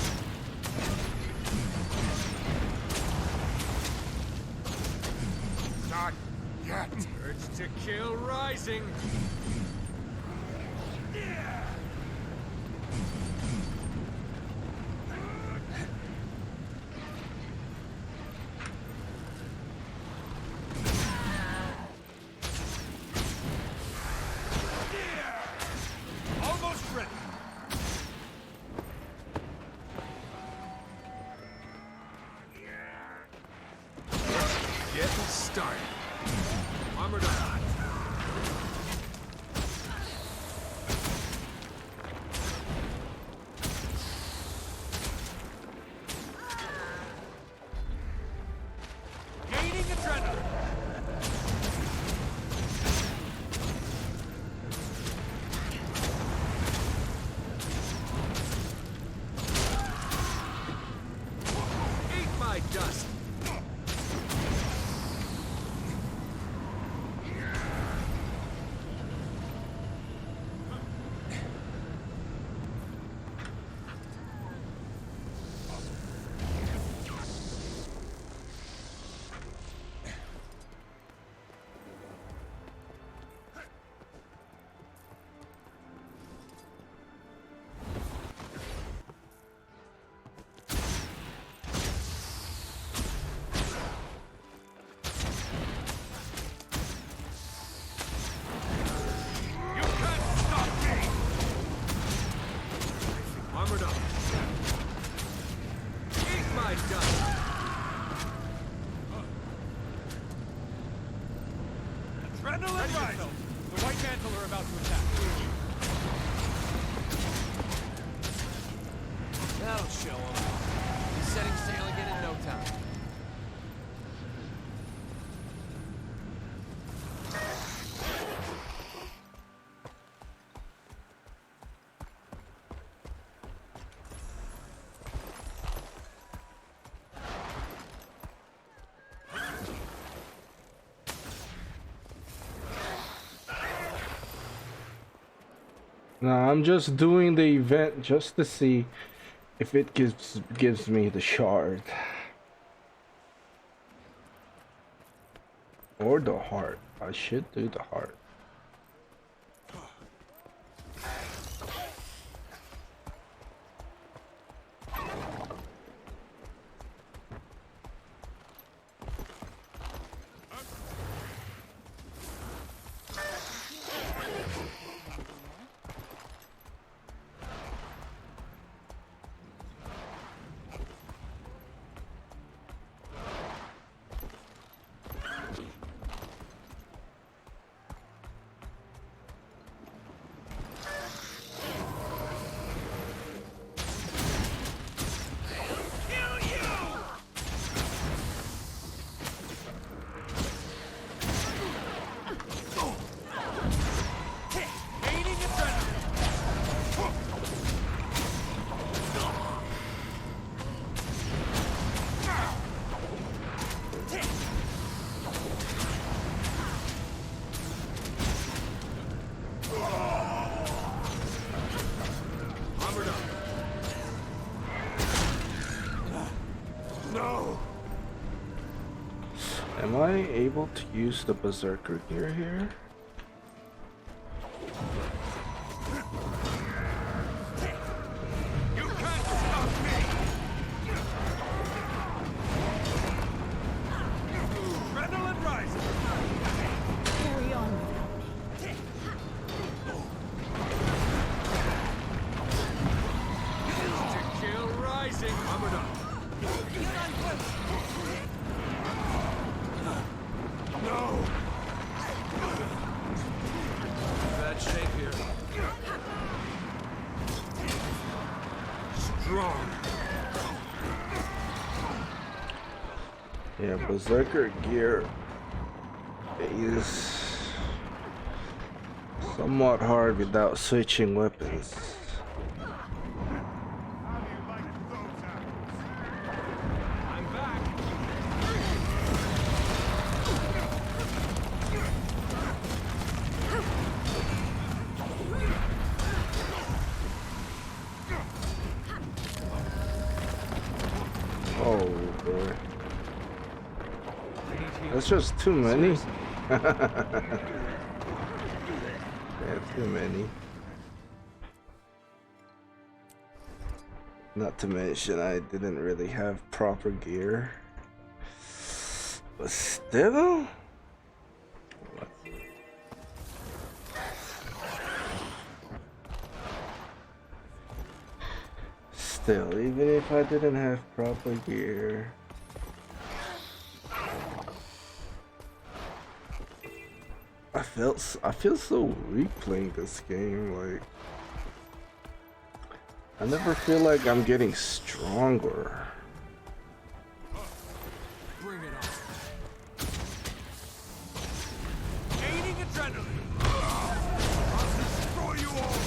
Not yet! Urge to kill rising! Almost ready! Getting started. Armored up. Armored up. Eat my dust. Adrenaline rising. The White Mantle are about to attack. That'll show him. He's setting sail again in no time. Nah, I'm just doing the event just to see if it gives me the shard or the heart. I should do the heart. Am I able to use the Berserker gear here? You can't stop me! Adrenaline rising! Carry on. To kill rising! Armored up! No! Bad shape here. Strong. Yeah, Berserker gear is somewhat hard without switching weapons. Oh boy. That's just too many. Yeah, too many. Not to mention I didn't really have proper gear. But still? Still, even if I didn't have proper gear, I feel so weak playing this game. Like, I never feel like I'm getting stronger. Bring it on. Gaining adrenaline. I'll destroy you all.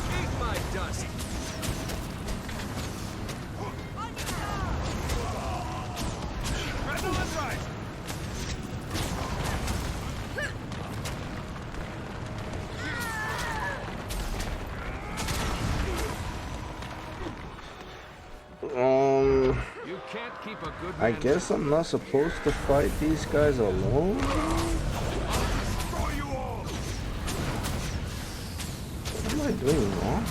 Eat my dust. Adrenaline rising. You can't keep a good I man guess I'm not supposed to fight these guys alone? destroy you all. What am I doing wrong?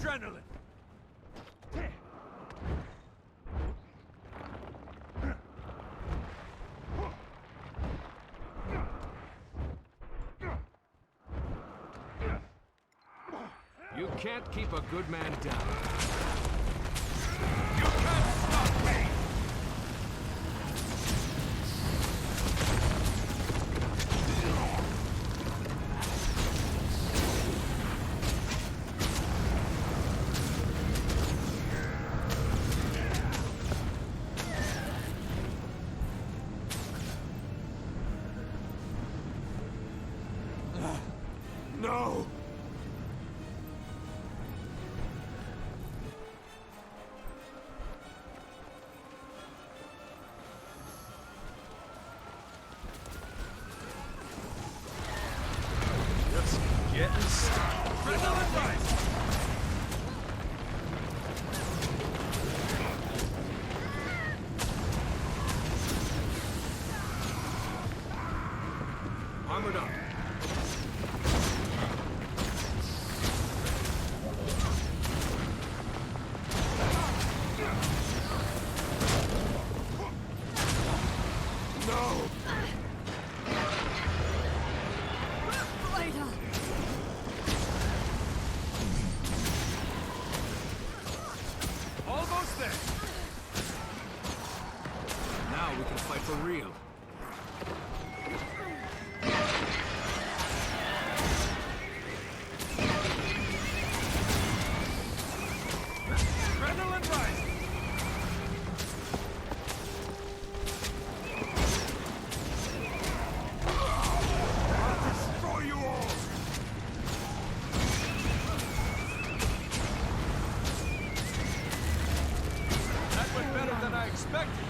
adrenaline! You can't keep a good man down. You can't stop me! No! Just getting started. Adrenaline rise! Armored up. No! Almost there. Now we can fight for real. Adrenaline rise! I'll destroy you all! That went better than I expected.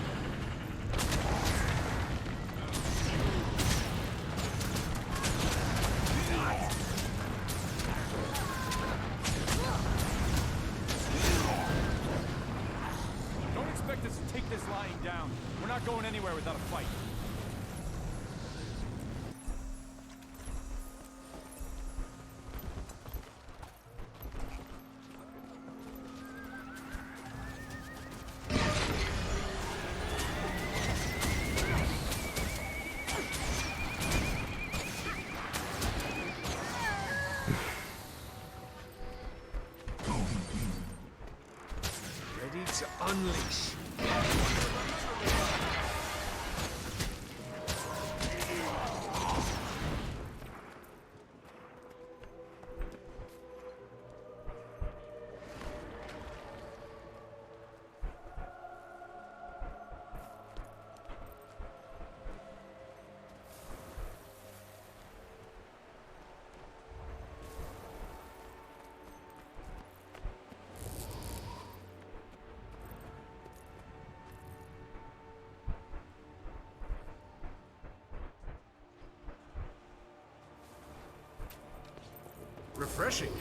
Don't expect us to take this lying down. We're not going anywhere without a fight. Ready to unleash. Refreshing.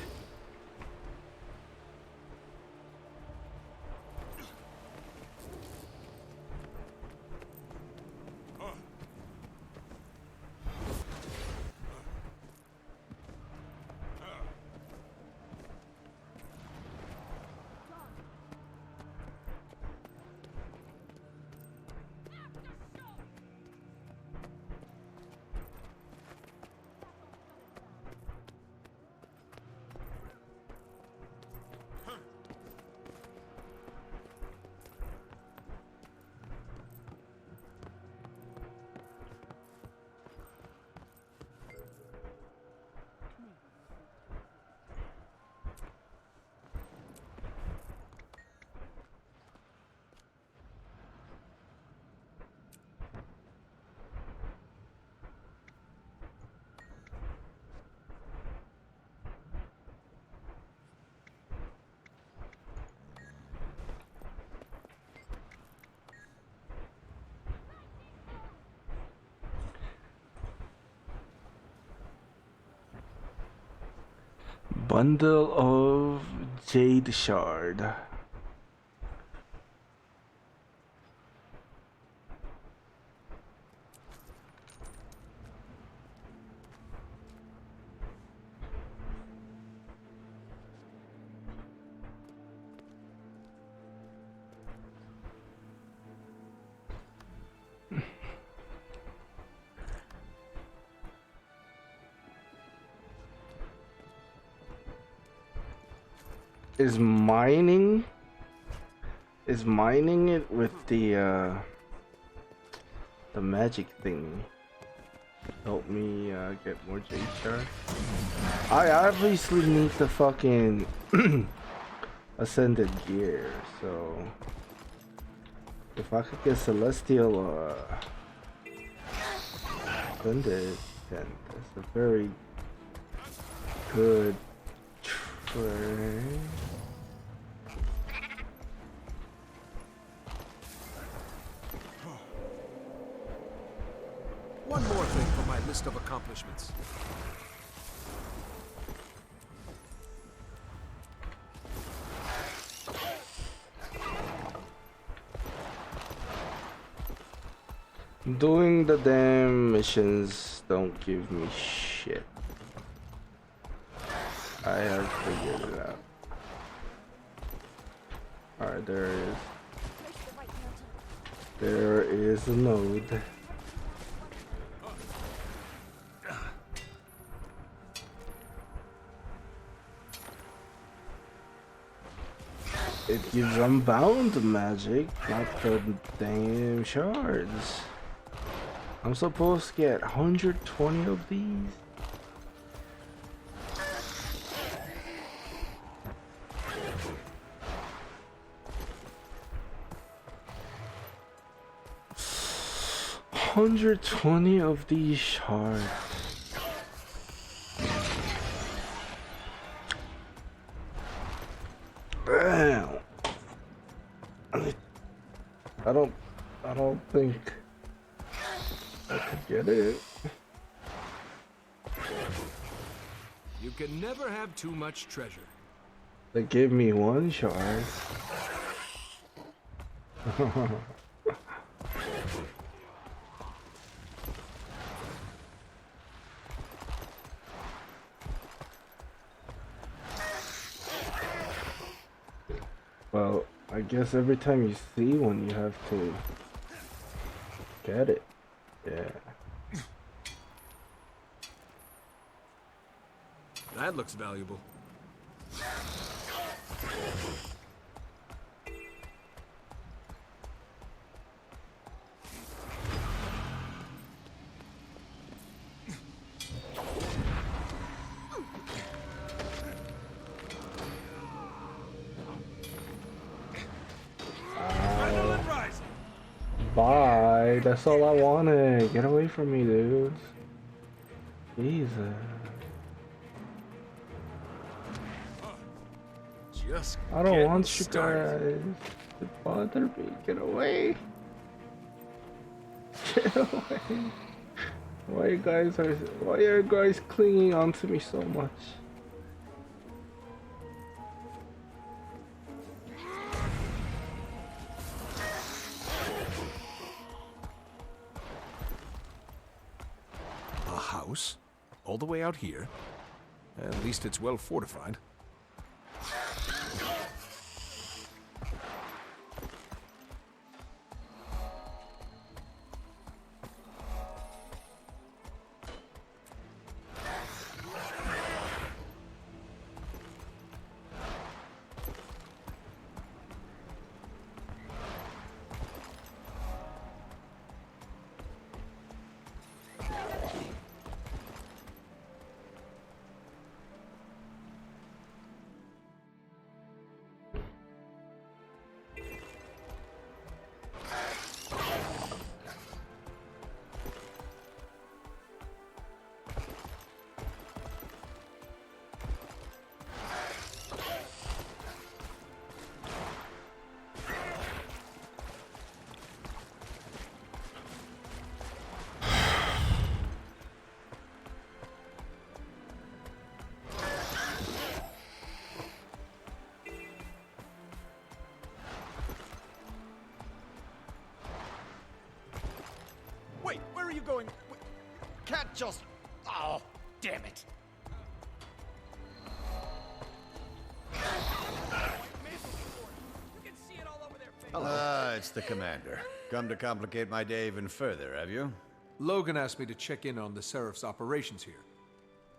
Bundle of Jade Shard. Is mining it with the magic thing help me get more J shards? I obviously need the fucking ascended gear, so if I could get celestial ascended, then that's a very good trade. One more thing for my list of accomplishments. Doing the damn missions don't give me shit. I have figured it out. Alright, there it is. There is a node. It gives unbound magic, not the damn shards. I'm supposed to get 120 of these. $120 of these shards. Damn. I don't think I could get it. You can never have too much treasure. They gave me one shard. Well, I guess every time you see one, you have to get it. Yeah. That looks valuable. Bye. That's all I wanted. Get away from me, dudes. Jesus. I don't want you guys to bother me. Get away. Get away. Why are you guys clinging onto me so much? A house? All the way out here? At least it's well fortified. Wait, where are you going? Can't just... Oh, damn it. Ah, it's the commander. Come to complicate my day even further, have you? Logan asked me to check in on the Seraph's operations here.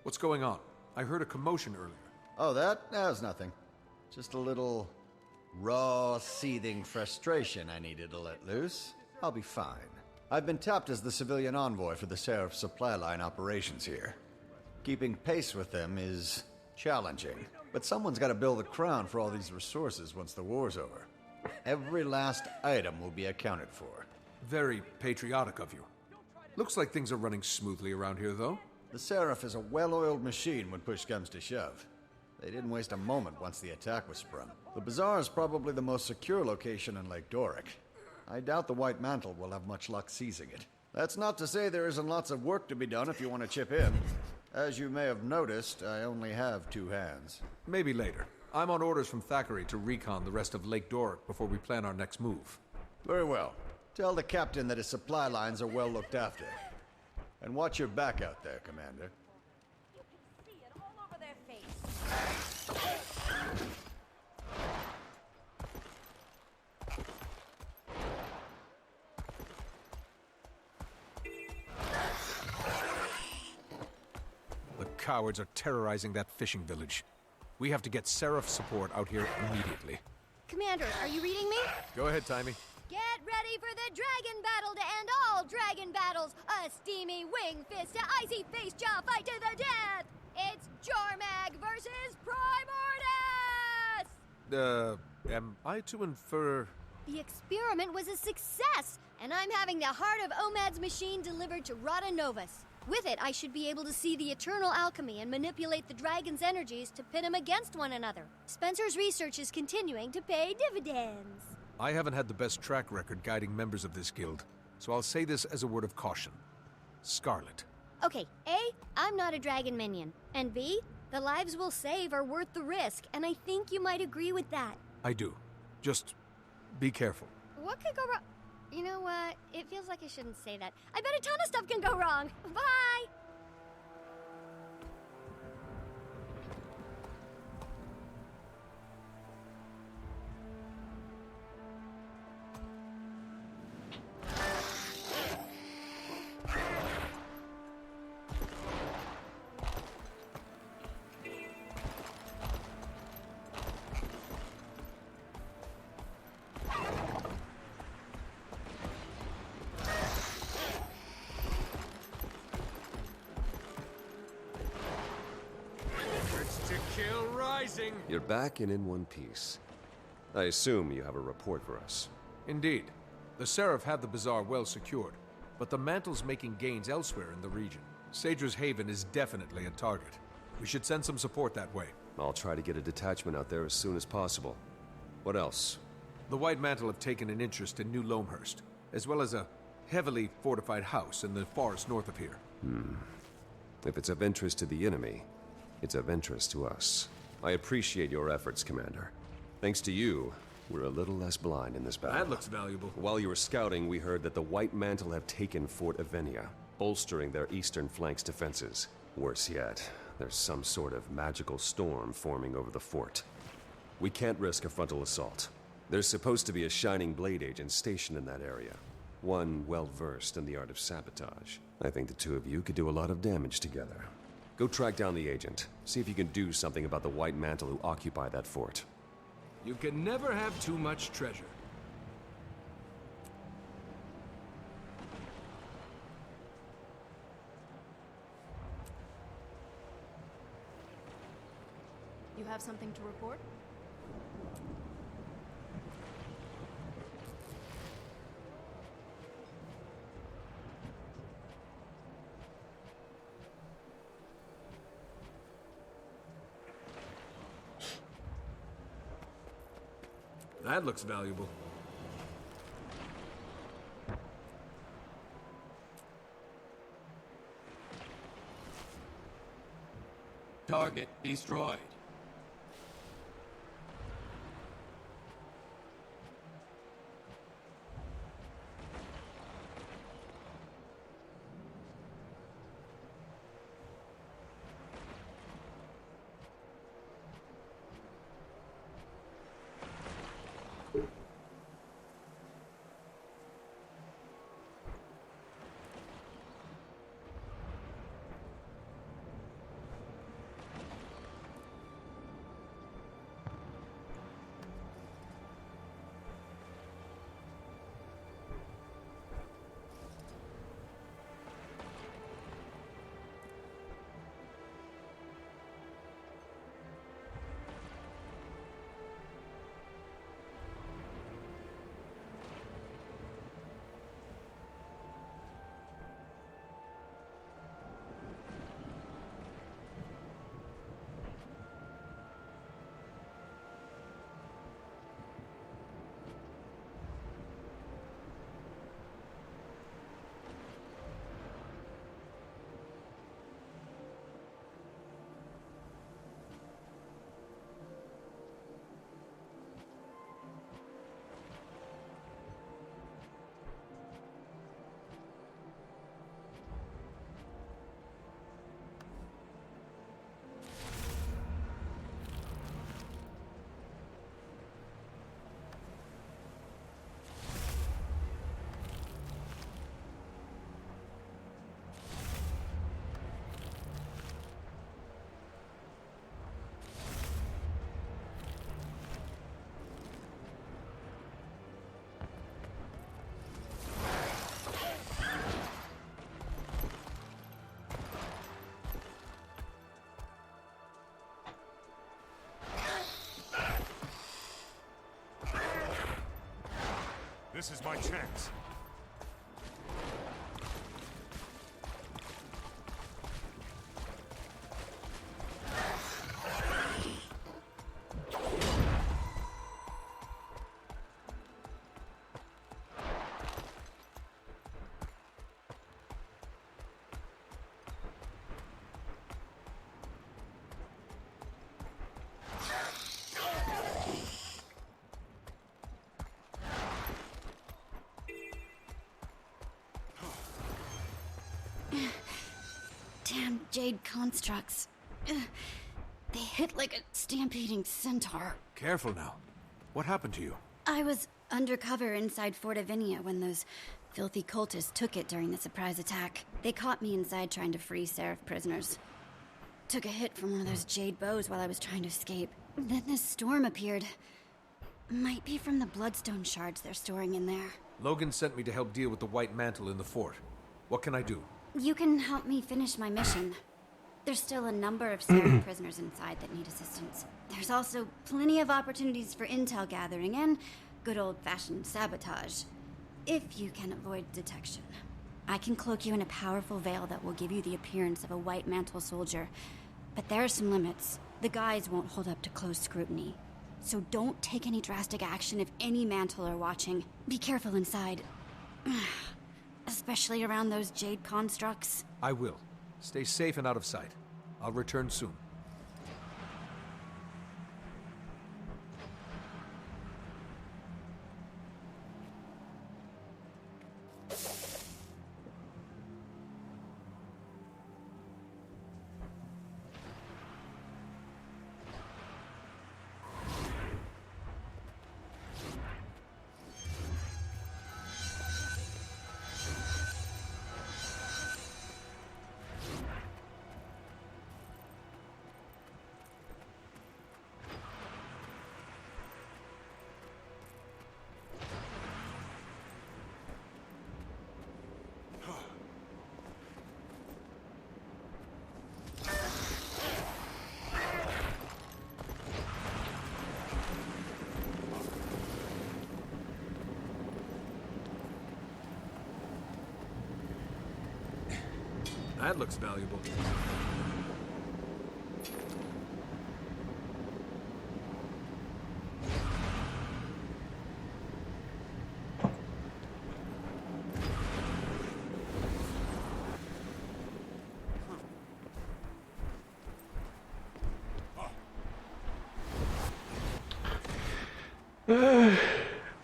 What's going on? I heard a commotion earlier. Oh, that? That's nothing. Just a little raw, seething frustration I needed to let loose. I'll be fine. I've been tapped as the civilian envoy for the Seraph supply line operations here. Keeping pace with them is challenging, but someone's got to build the crown for all these resources once the war's over. Every last item will be accounted for. Very patriotic of you. Looks like things are running smoothly around here, though. The Seraph is a well-oiled machine when push comes to shove. They didn't waste a moment once the attack was sprung. The Bazaar is probably the most secure location in Lake Doric. I doubt the White Mantle will have much luck seizing it. That's not to say there isn't lots of work to be done if you want to chip in. As you may have noticed, I only have 2 hands. Maybe later. I'm on orders from Thackeray to recon the rest of Lake Doric before we plan our next move. Very well. Tell the captain that his supply lines are well looked after. And watch your back out there, Commander. You can see it all over their face. The cowards are terrorizing that fishing village. We have to get Seraph support out here immediately. Commander, are you reading me? Go ahead, Timey. Get ready for the dragon battle to end all dragon battles! A steamy wing fist to icy face jaw fight to the death! It's Jormag versus Primordus! Am I to infer... The experiment was a success, and I'm having the heart of Omad's machine delivered to Rada Novus. With it, I should be able to see the eternal alchemy and manipulate the dragon's energies to pit them against one another. Spencer's research is continuing to pay dividends. I haven't had the best track record guiding members of this guild, so I'll say this as a word of caution. Scarlet. Okay, A, I'm not a dragon minion, and B, the lives we'll save are worth the risk, and I think you might agree with that. I do. Just be careful. What could go wrong? You know what? It feels like I shouldn't say that. I bet a ton of stuff can go wrong. Bye! You're back and in one piece. I assume you have a report for us. Indeed. The Seraph have the Bazaar well secured, but the Mantle's making gains elsewhere in the region. Sadra's Haven is definitely a target. We should send some support that way. I'll try to get a detachment out there as soon as possible. What else? The White Mantle have taken an interest in New Loamhurst, as well as a heavily fortified house in the forest north of here. If it's of interest to the enemy, it's of interest to us. I appreciate your efforts, Commander. Thanks to you, we're a little less blind in this battle. That looks valuable. While you were scouting, we heard that the White Mantle have taken Fort Avenia, bolstering their eastern flank's defenses. Worse yet, there's some sort of magical storm forming over the fort. We can't risk a frontal assault. There's supposed to be a Shining Blade agent stationed in that area. One well-versed in the art of sabotage. I think the two of you could do a lot of damage together. Go track down the agent. See if you can do something about the White Mantle who occupy that fort. You can never have too much treasure. You have something to report? That looks valuable. Target destroyed. This is my chance. Damn jade constructs. They hit like a stampeding centaur. Careful now. What happened to you? I was undercover inside Fort Avinia when those filthy cultists took it during the surprise attack. They caught me inside trying to free Seraph prisoners. Took a hit from one of those jade bows while I was trying to escape. Then this storm appeared. Might be from the bloodstone shards they're storing in there. Logan sent me to help deal with the White Mantle in the fort. What can I do? You can help me finish my mission. There's still a number of Seraph prisoners inside that need assistance. There's also plenty of opportunities for intel gathering and good old-fashioned sabotage, if you can avoid detection. I can cloak you in a powerful veil that will give you the appearance of a White Mantle soldier, but there are some limits. The guise won't hold up to close scrutiny. So don't take any drastic action if any Mantle are watching. Be careful inside. Especially around those jade constructs. I will. Stay safe and out of sight. I'll return soon. That looks valuable.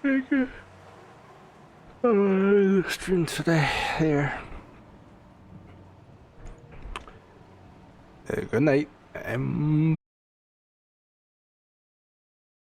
Thank you. The stream today here. Good night.